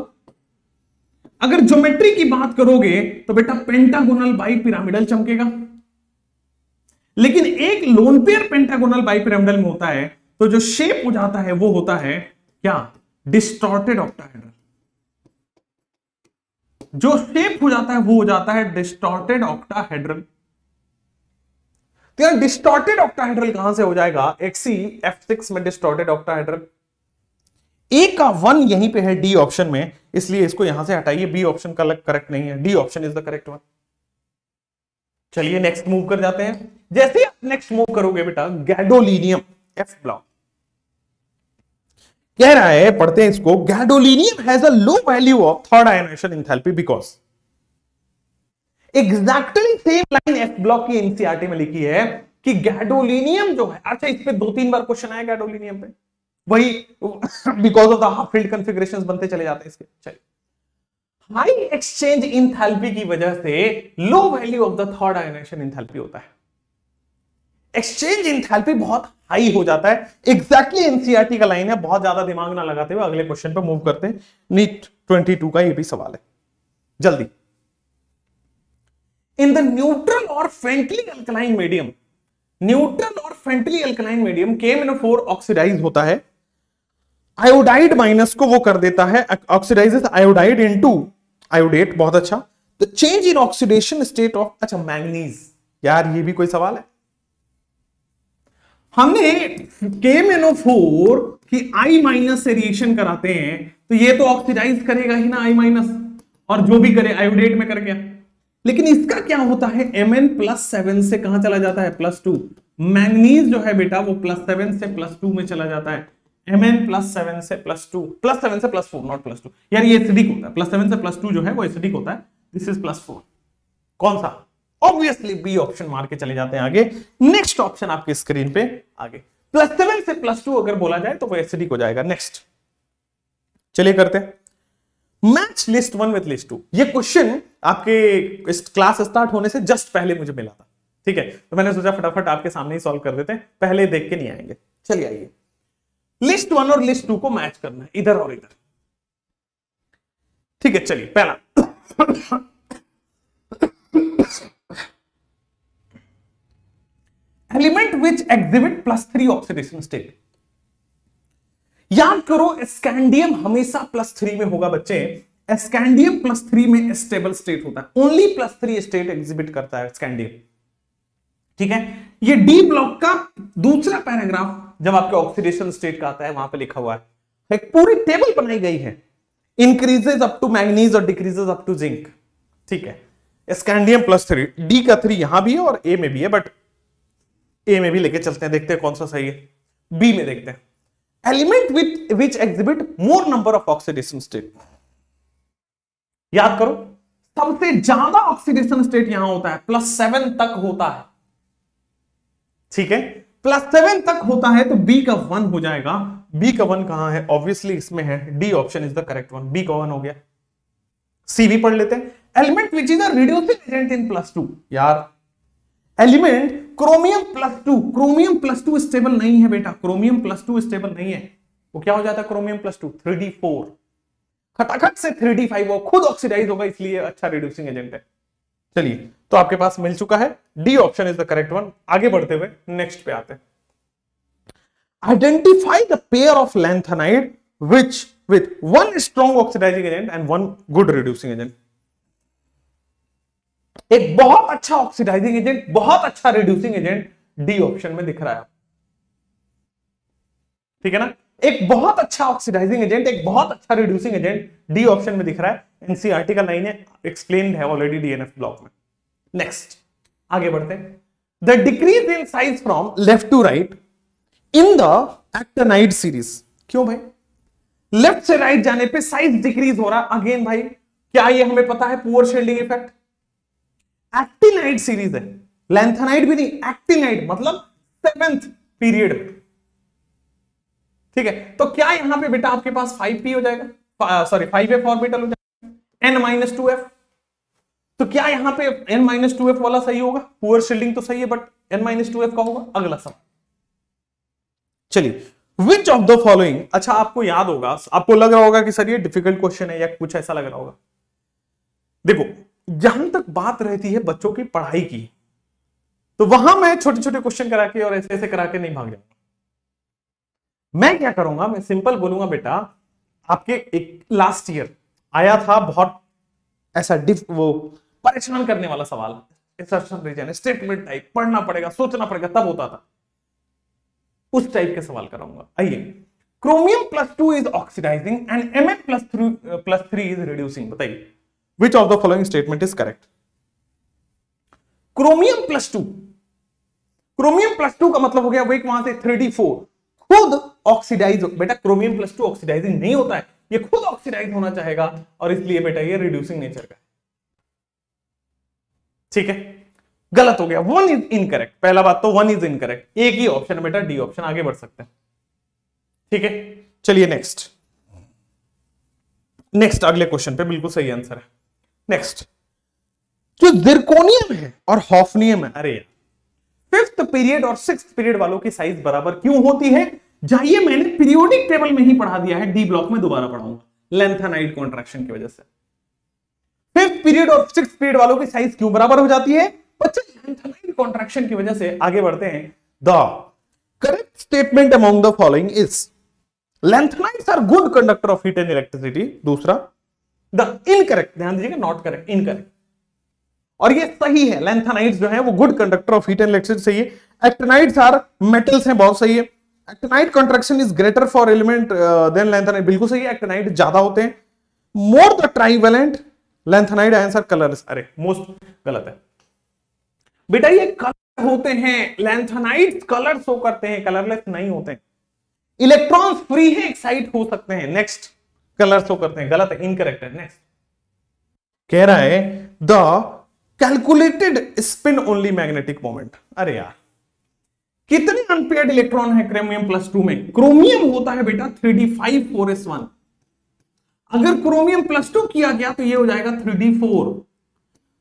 अगर ज्योमेट्री की बात करोगे तो बेटा पेंटागोनल बाई पिरामिडल चमकेगा, लेकिन एक lone pair pentagonal bi pyramidal में होता है, तो जो शेप हो जाता है वो होता है क्या? Distorted octahedral. जो शेप हो जाता है वो हो जाता है डिस्टॉर्टेड ऑक्टाहेड्रल। तो यार डिस्टॉर्टेड ऑक्टाहेड्रल कहां से हो जाएगा? XeF6 में डिस्टॉर्टेड ऑक्टाहेड्रल। ए का 1 यहीं पे है D ऑप्शन में, इसलिए इसको यहां से हटाइए, B ऑप्शन का करेक्ट नहीं है, D option is the correct one. चलिए नेक्स्ट मूव कर जाते हैं। जैसे आप नेक्स्ट मूव करोगे बेटा, गैडोलिनियम F ब्लॉक कह रहा है, पढ़ते हैं इसको। Gadolinium has a low value of third ionization enthalpy because, exactly same line F block की एनसीईआरटी में लिखी है कि गैडोलिनियम जो है, अच्छा इस पे 2-3 बार क्वेश्चन आया गैडोलिनियम पे, वही because of the half field configurations बनते चले जाते हैं इसके। चलिए, हाई एक्सचेंज इंथैल्पी की वजह से low value of the third ionization enthalpy होता है, एक्सचेंज इंथैल्पी बहुत हाई हो जाता है। एग्जैक्टली एनसीईआरटी का लाइन है, बहुत ज्यादा दिमाग ना लगाते हुए अगले क्वेश्चन पे मूव करते हैं। नीट 22 का ये भी सवाल है, जल्दी। इन द न्यूट्रल और फेंटली अल्कलाइन मीडियम, न्यूट्रल और faintly alkaline medium KMnO4 oxidize होता है आयोडाइड माइनस को वो कर देता है, ऑक्सीडाइजेस आयोडाइड इनटू आयोडेट। बहुत अच्छा। The change in oxidation state of, अच्छा मैंगनीज, यार ये भी कोई सवाल है। हमने KMnO4 की I माइनस से रिएक्शन कराते हैं तो ये तो ऑक्सीडाइज करेगा ही ना I माइनस, और जो भी करे आयोडेट में कर गया। लेकिन इसका क्या होता है, Mn+7 से कहां चला जाता है, +2। मैंगनीज जो है बेटा वो +7 से +2 में चला जाता है। Mn+7 से +2, +7 से +4, नॉट +2 यार, ये एसिडिक होता है। +7 से +2 जो है वो एसिडिक होता है। This is +4। कौन सा, ऑब्वियसली बी ऑप्शन मार के चले जाते हैं आगे। नेक्स्ट ऑप्शन आपके स्क्रीन पे आगे, +7 से +2 अगर बोला जाए तो वो एसिडिक हो जाएगा। नेक्स्ट चलिए करते हैं, मैच लिस्ट 1 विद लिस्ट 2। ये क्वेश्चन आपके क्लास स्टार्ट होने से जस्ट पहले मुझे मिला था, ठीक है, तो मैंने सोचा फटाफट आपके सामने ही सॉल्व कर देते हैं, पहले देख के नहीं आएंगे। चलिए आइए, लिस्ट 1 और लिस्ट 2 को मैच करना है, इधर और इधर, ठीक है। चलिए पहला element which exhibit +3 oxidation state. याद करो स्कैंडियम हमेशा +3 में होगा बच्चे। स्कैंडियम +3 में स्टेबल स्टेट होता है, ओनली +3 स्टेट एग्जिबिट करता है स्कैंडियम, ठीक है। ये डी ब्लॉक का दूसरा पैराग्राफ जब आपके ऑक्सीडेशन स्टेट का आता है वहां पे लिखा हुआ है, एक पूरी टेबल बनाई गई है, इंक्रीजेस अप टू मैंगनीज और डिक्रीजेस अप टू जिंक, ठीक है। स्कैंडियम +3, डी का 3 यहां भी है और ए में भी है, बट ए में भी लेके चलते हैं, देखते हैं कौन सा सही है। बी में देखते हैं, element which exhibit more number of oxidation state. याद करो सबसे ज्यादा ऑक्सीडेशन स्टेट यहां होता है, +7 तक होता है, ठीक है। +7 तक होता है तो बी का 1 हो जाएगा। बी का 1 कहां है, ऑब्वियसली इसमें है, D option is the correct one, B का 1 हो गया। सी भी पढ़ लेते हैं, element which is a reducing agent in +2। यार एलिमेंट क्रोमियम +2, क्रोमियम +2 स्टेबल नहीं है बेटा, क्रोमियम +2 स्टेबल नहीं है, वो क्या हो जाता है क्रोमियम +2, 3d4, खटाखट से 3d5, वो खुद ऑक्सीडाइज होगा, इसलिए अच्छा रिड्यूसिंग एजेंट है। चलिए तो आपके पास मिल चुका है, D option is the correct one. आगे बढ़ते हुए नेक्स्ट पे आते हैं, identify the pair of lanthanide which with 1 strong oxidizing agent and 1 good reducing agent. एक बहुत अच्छा ऑक्सीडाइजिंग एजेंट, बहुत अच्छा रिड्यूसिंग एजेंट डी ऑप्शन में दिख रहा है, ठीक है ना। एक बहुत अच्छा ऑक्सीडाइजिंग एजेंट, एक बहुत अच्छा रिड्यूसिंग एजेंट डी ऑप्शन में दिख रहा है। एनसीईआरटी का लाइन है, एक्सप्लेन्ड है ऑलरेडी डीएनएफ ब्लॉक में। नेक्स्ट आगे बढ़ते हैं, the decrease in size from left to right in the actinide series. क्यों भाई, लेफ्ट से राइट जाने पे साइज डिक्रीज हो रहा है। अगेन भाई क्या ये हमें पता है, poor shielding effect. Actinide series है, लैंथेनाइड भी नहीं, एक्टिनाइड मतलब 7th पीरियड में, ठीक है। तो क्या यहां पे बेटा आपके पास 5p हो जाएगा, सॉरी 5f ऑर्बिटल हो जाएगा, n-2f। तो क्या यहां पे n-2f वाला सही होगा, पुअर शील्डिंग तो सही है बट n-2f का होगा। अगला सवाल, चलिए विच ऑफ द फॉलोइंग, अच्छा आपको याद होगा, आपको लग रहा होगा कि सर ये डिफिकल्ट क्वेश्चन है या कुछ ऐसा लग रहा होगा। देखो जहां तक बात रहती है बच्चों की पढ़ाई की, तो वहां मैं छोटे छोटे क्वेश्चन करा के और ऐसे ऐसे करा के नहीं भाग जाऊंगा। मैं क्या करूंगा, मैं सिंपल बोलूंगा बेटा, आपके एक लास्ट ईयर आया था बहुत ऐसा वो परेशान करने वाला सवाल, असर्शन रीजन स्टेटमेंट टाइप, पढ़ना पड़ेगा, सोचना पड़ेगा, तब होता था, उस टाइप के सवाल कराऊंगा। आइए, chromium +2 is oxidizing and Mn+3 is reducing. बताइए which of the following statement is correct? Chromium +2, chromium +2 का मतलब हो गया वेक वहां से 3d4, खुद ऑक्सीडाइज। बेटा क्रोमियम +2 ऑक्सीडाइजिंग नहीं होता है, ये खुद ऑक्सीडाइज होना चाहेगा और इसलिए बेटा ये रिड्यूसिंग नेचर का है, ठीक है। गलत हो गया, 1 इज इनकरेक्ट। पहला बात तो 1 इज इनकरेक्ट, एक ही ऑप्शन बेटा डी ऑप्शन। आगे बढ़ सकते हैं, ठीक है। चलिए नेक्स्ट, नेक्स्ट अगले क्वेश्चन पे बिल्कुल सही आंसर है। नेक्स्ट, जो जिरकोनियम है और हॉफनियम है, अरे 5th पीरियड और 6th पीरियड वालों की साइज बराबर क्यों होती है, जाइए मैंने पीरियोडिक टेबल में ही पढ़ा दिया है, डी ब्लॉक में दोबारा पढ़ाऊंगा, लेंथेनाइड कॉन्ट्रैक्शन की वजह से। 5th पीरियड और 6th पीरियड वालों की साइज क्यों बराबर हो जाती है, बच्चे लेंथेनाइड कॉन्ट्रैक्शन की वजह से। आगे बढ़ते हैं, the correct statement among the following is, lanthanides are good conductor of heat and electricity. दूसरा, द इनकरेक्ट, ध्यान दीजिएगा, नॉट करेक्ट, इनकरेक्ट। और ये सही है, लैंथेनाइड्स जो है वो good conductor of heat and electricity सही है। एक्टिनाइड्स आर मेटल्स हैं, बहुत सही है। Actinide contraction is greater for element than lanthanide, बिल्कुल सही है, एक्टिनाइड ज्यादा होते हैं। More the trivalent lanthanide answer colours, अरे मोस्ट गलत है बेटा, ये कलर होते हैं, लैंथेनाइड्स कलर शो करते हैं, कलरलेस नहीं होते हैं। इलेक्ट्रॉन्स फ्री है, एक्साइट हो सकते हैं, नेक्स्ट कलर शो करते हैं, गलत है, इनकरेक्ट है। नेक्स्ट कह रहा है the calculated spin only magnetic moment. अरे यार, कितने अनपेयर्ड इलेक्ट्रॉन है क्रोमियम +2 में? क्रोमियम होता है बेटा 3d5 4s1। अगर क्रोमियम +2 किया गया तो ये हो जाएगा 3d4,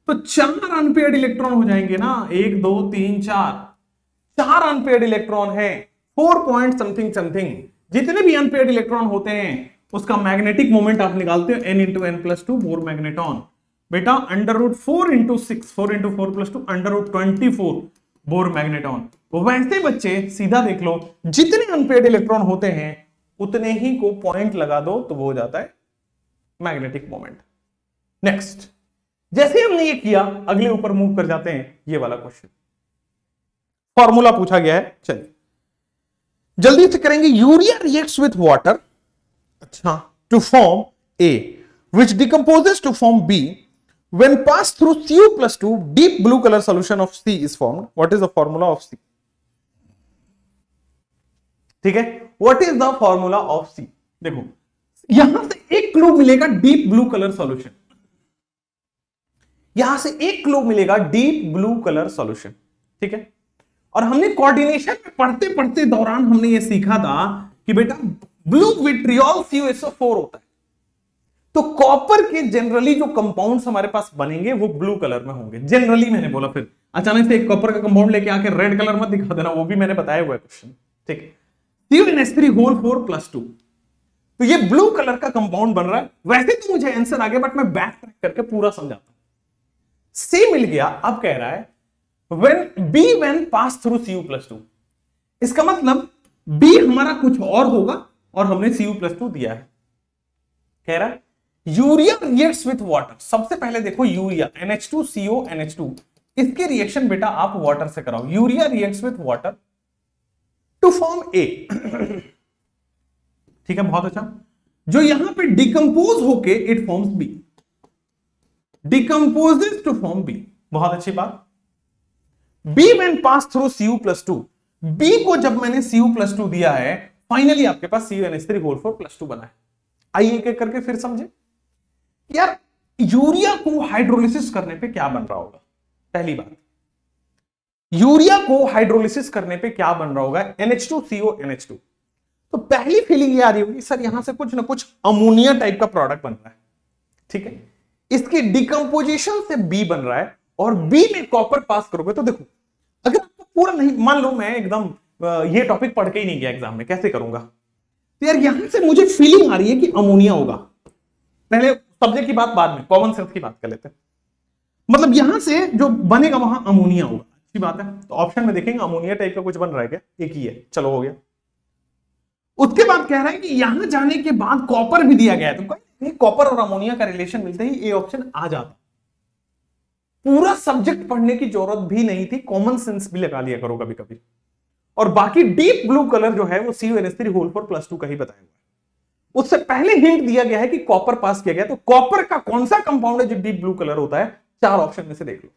तो 4 अनपेयर्ड इलेक्ट्रॉन हो जाएंगे ना, 1 2 3 4 अनपेयर्ड इलेक्ट्रॉन है, 4 पॉइंट समथिंग समथिंग। जितने भी अनपेयर्ड इलेक्ट्रॉन होते हैं उसका मैग्नेटिक मोमेंट आप निकालते हो n × n+2 बोर मैग्नेटॉन। बेटा √4 × 6, 4 × 4 + 2 √24 बोर मैग्नेटॉन। वैसे बच्चे सीधा देख लो, जितने अनपेयर्ड इलेक्ट्रॉन होते हैं उतने ही को पॉइंट लगा दो तो वो हो जाता है मैग्नेटिक मोमेंट। नेक्स्ट, जैसे हमने ये किया, अगले ऊपर मूव कर जाते हैं। ये वाला क्वेश्चन फॉर्मूला पूछा गया है, चलिए जल्दी से करेंगे। यूरिया रिएक्ट्स विथ वाटर, अच्छा, to form A which decomposes to form B. When passed through Cu+2, deep blue color solution of C is formed. What is the formula of C? ठीक है, what is the formula of C? देखो यहां से एक clue मिलेगा, deep blue colour solution, यहां से एक क्लू मिलेगा, डीप ब्लू कलर सॉल्यूशन, ठीक है। और हमने कोऑर्डिनेशन में पढ़ते पढ़ते दौरान हमने ये सीखा था कि बेटा ब्लू विट्रियोल CuSO4 होता है, तो कॉपर के जनरली जो कंपाउंड्स हमारे पास बनेंगे वो ब्लू कलर में होंगे, जनरली। मैंने बोला, फिर अचानक से एक कॉपर का कंपाउंड लेके आके रेड कलर मत दिखा देना, वो भी मैंने बताया हुआ है क्वेश्चन, ठीक है। CuNH3 4+2, तो ये ब्लू कलर का कंपाउंड बन रहा है। वैसे तो मुझे आंसर आ गया, बट मैं बैक ट्रैक करके पूरा समझाता हूं। सी मिल गया, अब कह रहा है when pass through Cu+2, इसका मतलब B हमारा कुछ और होगा और हमने Cu+2 दिया है। कह रहा है यूरिया रिएक्ट्स विथ वाटर। सबसे पहले देखो यूरिया NH2CO NH2, इसके रिएक्शन बेटा आप वाटर से कराओ। Urea reacts with water to form A, ठीक है, बहुत अच्छा। जो यहां पे डिकम्पोज होके it forms B, decomposes to form B, बहुत अच्छी बात। B when pass through Cu+2, B को जब मैंने Cu+2 दिया है, फाइनली आपके पास CuNH3 बना है। आइए एक एक करके फिर समझे यार, यूरिया को हाइड्रोलिसिस करने पे क्या बन रहा होगा। पहली बात, यूरिया को हाइड्रोलिसिस करने पे क्या बन रहा होगा, NH2CO NH2। तो पहली फीलिंग ये आ रही होगी सर यहां से कुछ ना कुछ अमोनिया टाइप का प्रोडक्ट बन रहा है, ठीक है। इसकी डिकम्पोजिशन से B बन रहा है और B में कॉपर पास करोगे तो देखो, अगर आपको पूरा नहीं, मान लो मैं एकदम ये टॉपिक पढ़ के ही नहीं गया एग्जाम में, कैसे करूंगा? तो यार यहां से मुझे फीलिंग आ रही है कि अमोनिया होगा। पहले सब्जेक्ट की बात बाद में, कॉमन सेंस की बात कर लेते हैं। मतलब यहां से जो बनेगा वहां अमोनिया होगा, अच्छी बात है। तो ऑप्शन में देखेंगे अमोनिया टाइप का कुछ बन रहा है क्या? एक ही है, चलो हो गया। उसके बाद कह रहा है कि यहां जाने के बाद कॉपर भी दिया गया है, तो कॉपर और अमोनिया का रिलेशन मिलते ही ए ऑप्शन आ जाता। पूरा सब्जेक्ट पढ़ने की जरूरत भी नहीं थी, कॉमन सेंस भी लगा लिया करो कभी कभी। और बाकी डीप ब्लू कलर जो है वो CuNH3 का ही बताया हुआ है। उससे पहले हिंट दिया गया है कि कॉपर पास किया गया, तो कॉपर का कौन सा कंपाउंड है जो डीप ब्लू कलर होता है? 4 ऑप्शन में से देख लो।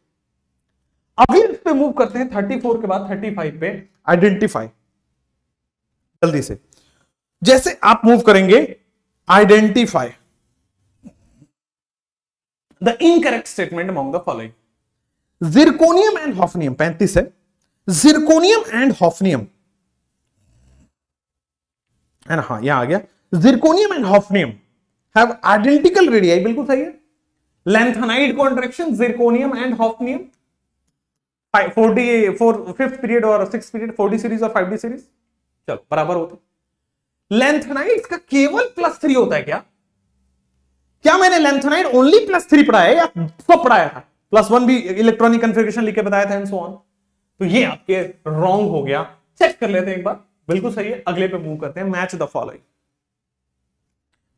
अभी इस पे मूव करते हैं 34 के बाद 35 पे, आइडेंटिफाई। जल्दी से जैसे आप मूव करेंगे, identify the incorrect statement among the following. Zirconium and hafnium, 35 है। जिरकोनियम एंड हॉफनियम, है ना? हाँ यहां आ गया। Zirconium and hafnium have identical radii, बिल्कुल सही है। Lanthanide contraction zirconium and hafnium, 5th period और 6th पीरियड, 4D सीरीज और 5D सीरीज, चलो बराबर होते। लैंथेनाइड का केवल +3 होता है क्या? क्या मैंने लैंथेनाइड ओनली +3 पढ़ाया या सब पढ़ाया था? +1 भी इलेक्ट्रॉनिक कन्फिगरेशन लिख के बताया था एंड सो ऑन। तो ये आपके रॉन्ग हो गया, चेक कर लेते हैं एक बार। बिल्कुल सही है, अगले पे मूव करते हैं। Match the following,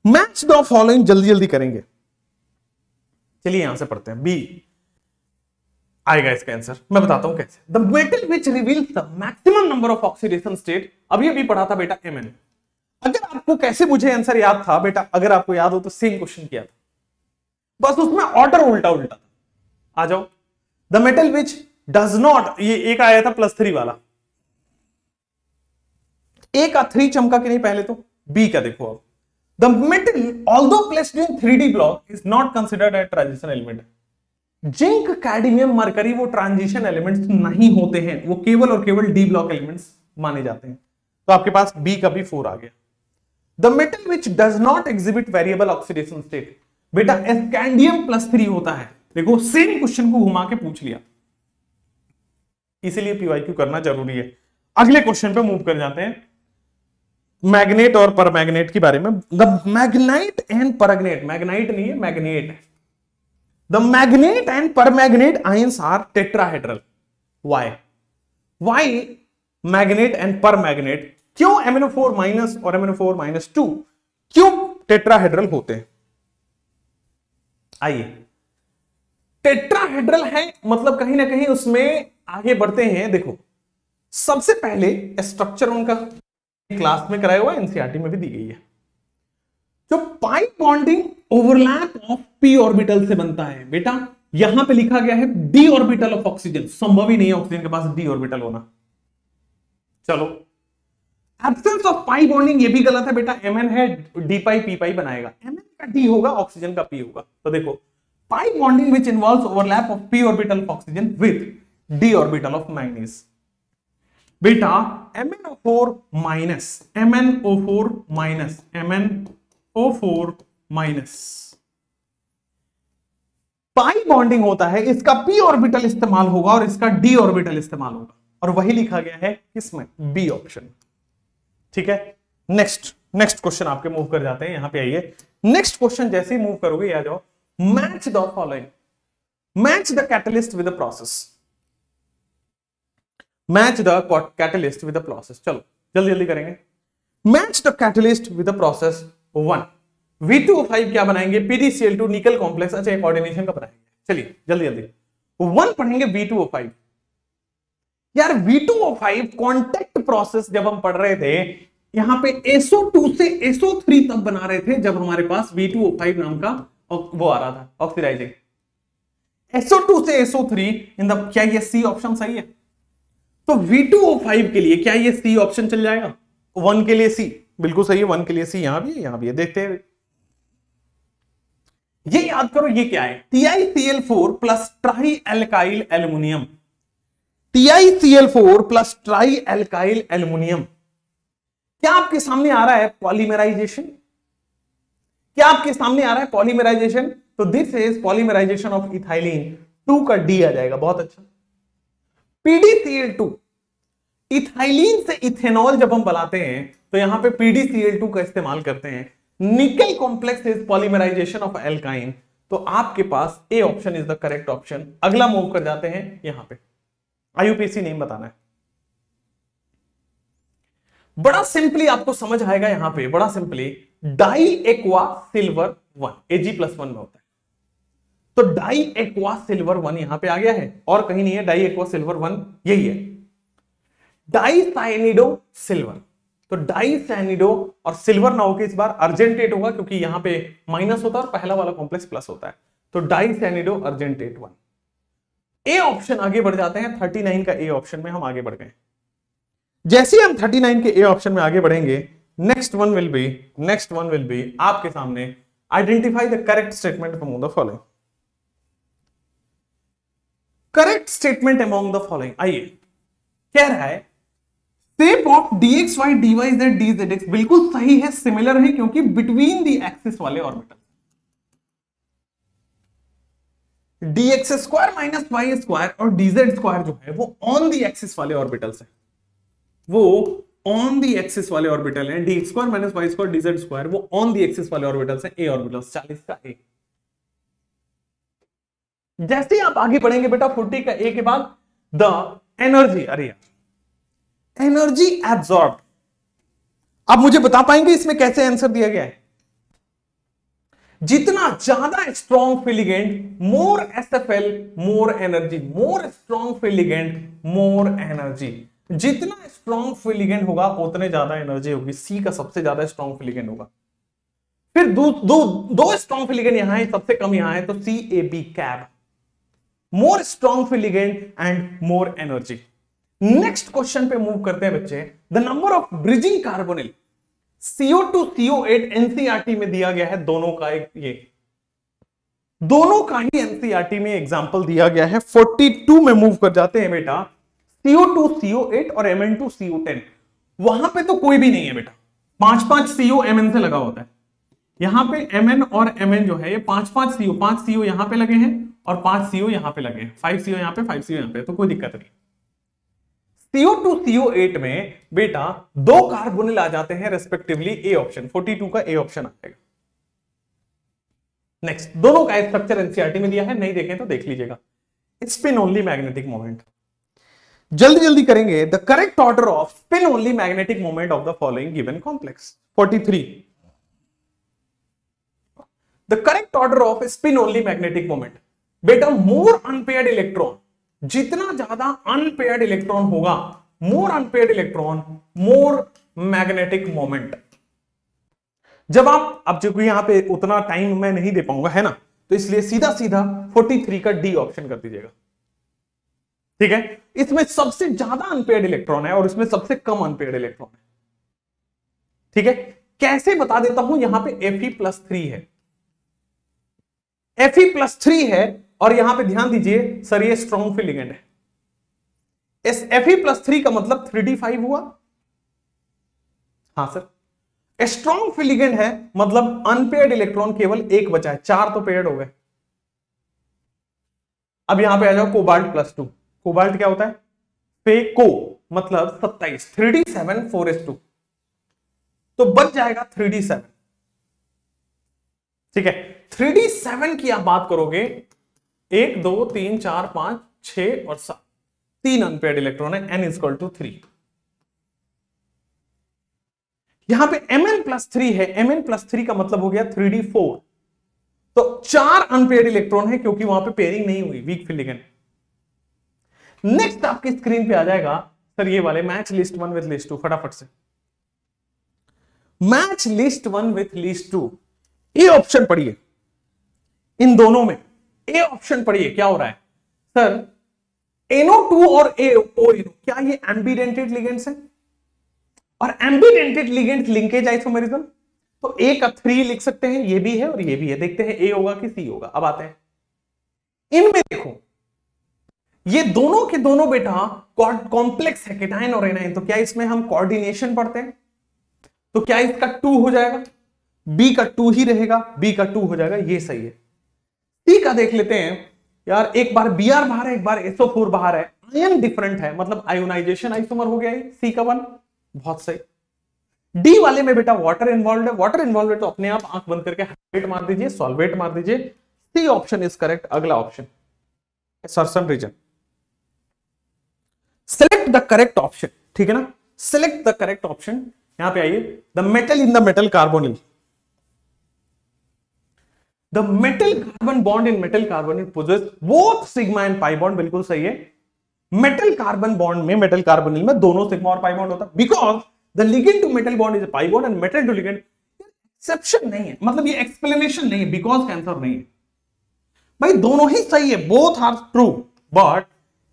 match the following, जल्दी जल्दी करेंगे। चलिए यहां से पढ़ते हैं, बी आएगा इसका आंसर। मैं बताता हूं कैसे। The metal which reveals the maximum number of oxidation state, अभी पढ़ा था बेटा Mn। अगर आपको कैसे मुझे आंसर याद था बेटा, अगर आपको याद हो तो सेम क्वेश्चन किया था, बस उसमें ऑर्डर उल्टा उल्टा था। आ जाओ। The metal which does not, ये एक आया था +3 वाला, ए का 3 चमका कि नहीं पहले तो, बी का देखो अब। The metal although placed in 3D block is not considered a transition element. Zinc, cadmium, mercury वो ट्रांजिशन एलिमेंट्स नहीं होते हैं, वो केवल और केवल डी ब्लॉक एलिमेंट्स माने जाते हैं। तो आपके पास बी का भी 4 आ गया। The metal which does not exhibit variable oxidation state, बेटा स्कैंडियम +3 होता है। देखो सेम क्वेश्चन को घुमा के पूछ लिया, इसीलिए पीवाईक्यू करना जरूरी है। अगले क्वेश्चन पे मूव कर जाते हैं, मैग्नेट और परमैग्नेट के बारे में। The manganate and permanganate, manganate नहीं है manganate, the manganate and permanganate ions are tetrahedral. Why? Why manganate and permanganate, क्यों MnO4- और MnO4-2 क्यों टेट्राहेड्रल होते हैं? आइए, टेट्राहेड्रल है मतलब कहीं ना कहीं उसमें आगे बढ़ते हैं। देखो सबसे पहले स्ट्रक्चर उनका क्लास में कराया हुआ, एनसीईआरटी में भी दी गई है। जो pi bonding overlap of P orbital से बनता है बेटा, यहां पे लिखा गया है डी ऑर्बिटल ऑफ ऑक्सीजन, संभव ही नहीं है ऑक्सीजन के पास डी ऑर्बिटल होना। चलो, एब्सेंस ऑफ पाई बॉन्डिंग, ये भी गलत है बेटा, Mn है डी पाई पी पाई बनाएगा, Mn का डी होगा, ऑक्सीजन का पी होगा। तो देखो pi bonding which involves overlap of P orbital of oxygen with D orbital of manganese. बेटा MnO4 माइनस पाई बॉन्डिंग होता है, इसका पी ऑर्बिटल इस्तेमाल होगा और इसका डी ऑर्बिटल इस्तेमाल होगा, और वही लिखा गया है इसमें बी ऑप्शन। ठीक है, नेक्स्ट क्वेश्चन आपके मूव कर जाते हैं। यहां पे आइए, नेक्स्ट क्वेश्चन जैसे ही मूव करोगे आ जाओ, match the following, match the catalyst with the process, match the catalyst with the process. चलो जल्दी जल्दी करेंगे। Match the catalyst with the process 1, V2O5 क्या बनाएंगे, PdCl2 निकल कॉम्प्लेक्स। अच्छा कोऑर्डिनेशन का बनाएंगे, चलिए जल्दी जल्दी 1 पढ़ेंगे V2O5। यार V2O5 कांटेक्ट प्रोसेस जब हम पढ़ रहे थे, यहां पे SO2 से SO3 तब बना रहे थे जब हमारे पास V2O5 नाम का वो आ रहा था ऑक्सीडाइजिंग। SO2 से SO3 इन द, क्या ये सी ऑप्शन सही है? तो V2O5 के लिए क्या ये सी ऑप्शन चल जाएगा? 1 के लिए सी बिल्कुल सही है, 1 के लिए सी, यहां भी है यहां भी है, देखते हैं। ये याद करो ये क्या है, TiCl4 plus try alkyl aluminium, TiCl4 plus try alkyl aluminium. क्या आपके सामने आ रहा है पॉलीमराइजेशन? क्या आपके सामने आ रहा है पॉलीमराइजेशन? तो this is polymerisation of ethylene, 2 का डी आ जाएगा, बहुत अच्छा। PdCl2, इथाइलिन से इथेनॉल जब हम बनाते हैं तो यहां पे PdCl2 का इस्तेमाल करते हैं। Nickel complex is polymerisation of alkyne, तो आपके पास A option is the correct option. अगला मूव कर जाते हैं, यहां पे IUPAC नेम बताना है, बड़ा सिंपली आपको समझ आएगा यहां पे, बड़ा simply die aqua silver 1 Ag+1 में होता है। तो डाई एक्वा सिल्वर 1 यहां पे आ गया है, और कहीं नहीं है, डाई एक्वा सिल्वर 1 यही है। डाई साइनिडो सिल्वर, तो डाई साइनिडो और सिल्वर ना होकर इस बार अर्जेंटेट होगा, क्योंकि यहां पे माइनस होता है और पहला वाला कॉम्प्लेक्स प्लस होता है, तो डाई साइनिडो अर्जेंटेट 1। ए ऑप्शन आगे बढ़ जाते हैं, 39 का ए ऑप्शन में हम आगे बढ़ गए। जैसे हम 39 के ए ऑप्शन में आगे बढ़ेंगे, नेक्स्ट वन विल बी आपके सामने, identify the correct statement among the following. Correct statement among the following, आइए कह रहा है shape of dxy dy z dzx बिल्कुल सही है, सिमिलर है, क्योंकि बिटवीन द एक्सिस वाले ऑर्बिटल। dx² माइनस y² और dz² जो है वो ऑन द एक्सिस वाले ऑर्बिटल्स है, वो ऑन द एक्सिस वाले ऑर्बिटल हैं। dx² माइनस y² dz² वो ऑन द एक्सिस वाले ऑर्बिटल्स हैं, ए ऑर्बिटल्स, 40 का ए। जैसे ही आप आगे बढ़ेंगे बेटा 40 का ए के बाद द एनर्जी, अरे एनर्जी एब्सॉर्ब, आप मुझे बता पाएंगे इसमें कैसे आंसर दिया गया है? जितना ज्यादा strong field ligand, more SFL more energy, more strong field ligand more energy. जितना स्ट्रॉन्ग फिलिगेंट होगा उतने ज्यादा एनर्जी होगी। सी का सबसे ज्यादा स्ट्रॉन्ग फिलिगेंट होगा। फिर दो स्ट्रॉन्ग फिलिगेंट यहां है, सबसे कम यहां है, तो C A B CAB, more strong field ligand and more energy. Next question पे मूव करते हैं बच्चे। The number of bridging carbonyl CO2 CO8 NCERT में दिया गया है। दोनों का दोनों का ही एनसीईआरटी में एग्जांपल दिया गया है। 42 में मूव कर जाते हैं बेटा। CO2 CO8 और Mn2 CO10, वहां पे तो कोई भी नहीं है बेटा। 5 CO Mn से लगा होता है। यहां पे Mn और Mn जो है ये 5 CO यहां पे लगे हैं और 5 CO यहां पे लगे हैं। 5 CO यहां पे, 5 CO यहां पे, तो कोई दिक्कत नहीं। CO2 CO8 में बेटा 2 कार्बोनिल आ जाते हैं रेस्पेक्टिवली। ए ऑप्शन, 42 का ए ऑप्शन आएगा। नेक्स्ट, दोनों का स्ट्रक्चर एनसीईआरटी में दिया है, नहीं देखें तो देख लीजिएगा। स्पिन ओनली मैग्नेटिक मोमेंट, जल्दी जल्दी करेंगे। The correct order of spin only magnetic moment of the following given complex. 43, the correct order of spin only magnetic moment. बेटा मोर अनपेयर्ड इलेक्ट्रॉन, जितना ज्यादा अनपेयर्ड इलेक्ट्रॉन होगा, more unpaired electron more magnetic moment. जब आप, अब जो यहां पे उतना टाइम मैं नहीं दे पाऊंगा है ना, तो इसलिए सीधा सीधा 43 का डी ऑप्शन कर दीजिएगा। ठीक है, इसमें सबसे ज्यादा अनपेयर्ड इलेक्ट्रॉन है और इसमें सबसे कम अनपेयर्ड इलेक्ट्रॉन है। ठीक है, कैसे बता देता हूं। यहां पे Fe+3 है, Fe+3 है और यहां पे ध्यान दीजिए सर, ये स्ट्रॉन्ग फिलिगेंट है। इस Fe+3 का मतलब 3d5 हुआ। हां सर, स्ट्रॉन्ग फिलिगेंट है मतलब अनपेयर्ड इलेक्ट्रॉन केवल एक बचा है, 4 तो पेयर्ड हो गए। अब यहां पे आ जाओ, कोबाल्ट+2। कोबाल्ट क्या होता है? फेको, मतलब 27, 3d7 4s2, तो बच जाएगा 3d7। ठीक है, 3d7 की आप बात करोगे, 1 2 3 4 5 6 और 7, 3 अनपेयर्ड इलेक्ट्रॉन है। n=3। यहां पे Mn+3 है, Mn+3 का मतलब हो गया 3d4, तो 4 अनपेयर्ड इलेक्ट्रॉन है क्योंकि वहां पे पेयरिंग नहीं हुई, वीक फिलिगेंट। नेक्स्ट आपकी स्क्रीन पे आ जाएगा सर ये वाले, मैच लिस्ट 1 विथ लिस्ट 2। फटाफट से match list 1 with list 2। A option पढ़िए, इन दोनों में ए ऑप्शन पढ़िए क्या हो रहा है सर। NO2 और AONO, क्या ये एम्बिडेंटेड लिगेंड्स हैं? और एम्बिडेंटेड लिगेंड लिंकेज आइसोमेरिज्म, तो ए का 3 लिख सकते हैं, ये भी है और ये भी है। देखते हैं ए होगा कि सी होगा। अब आते हैं इनमें, देखो ये दोनों के दोनों बेटा कॉम्प्लेक्स है, केटाइन और एनाइन, तो क्या इसमें हम कोऑर्डिनेशन पढ़ते हैं? तो क्या इसका 2 हो जाएगा? बी का 2 ही रहेगा, बी का 2 हो जाएगा, ये सही है। सी का देख लेते हैं यार, एक बार Br बाहर है, एक बार SO4 बाहर है, आयन डिफरेंट है, मतलब आयोनाइजेशन आइसोमर हो गया है। सी का 1, बहुत सही। डी वाले में बेटा वाटर इन्वॉल्व है, वाटर इन्वॉल्व है तो अपने आप आंख बंद करके हाइड्रेट मार दीजिए, सॉल्वेट मार दीजिए। C option is correct. अगला ऑप्शन सर्सन reason. Select the correct option, ठीक है ना, सेलेक्ट द करेक्ट ऑप्शन। यहां पे आइए, the metal in the metal carbonyl, the metal carbon bond in metal carbonyl possesses both sigma and pi bond. बिल्कुल सही है, मेटल कार्बन बॉन्ड में, मेटल कार्बोनिल में दोनों सिग्मा और पाई बॉन्ड होता है, because the ligand to metal bond is a pi bond and metal to ligand. Exception नहीं है, मतलब ये एक्सप्लेनेशन नहीं है, बिकॉज का आंसर नहीं है भाई, दोनों ही सही है, बोथ आर ट्रू, बट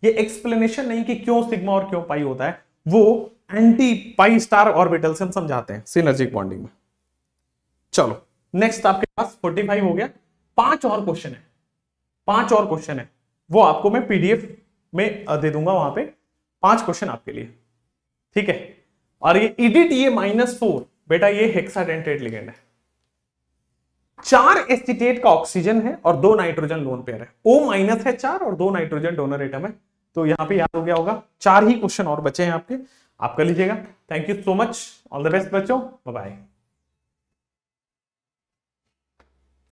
ये एक्सप्लेनेशन नहीं कि क्यों सिग्मा और क्यों पाई होता है, वो एंटी पाई स्टार ऑर्बिटल से हम समझाते हैं सिनर्जिक बॉन्डिंग में। चलो नेक्स्ट आपके पास 45 हो गया। 5 और क्वेश्चन है, 5 और क्वेश्चन है, वो आपको मैं पीडीएफ में दे दूंगा, वहां पे 5 क्वेश्चन आपके लिए, ठीक है। और ये EDTA-4 बेटा ये हेक्साडेंटेट लिगेंड है, 4 एसीटेट का ऑक्सीजन है और 2 नाइट्रोजन लोन पेयर है, O- है 4 और 2 नाइट्रोजन डोनर एटम है। तो यहां पे याद हो गया होगा, 4 ही क्वेश्चन और बचे हैं आपके, आप कर लीजिएगा। Thank you so much, all the best बच्चों, बाय बाय।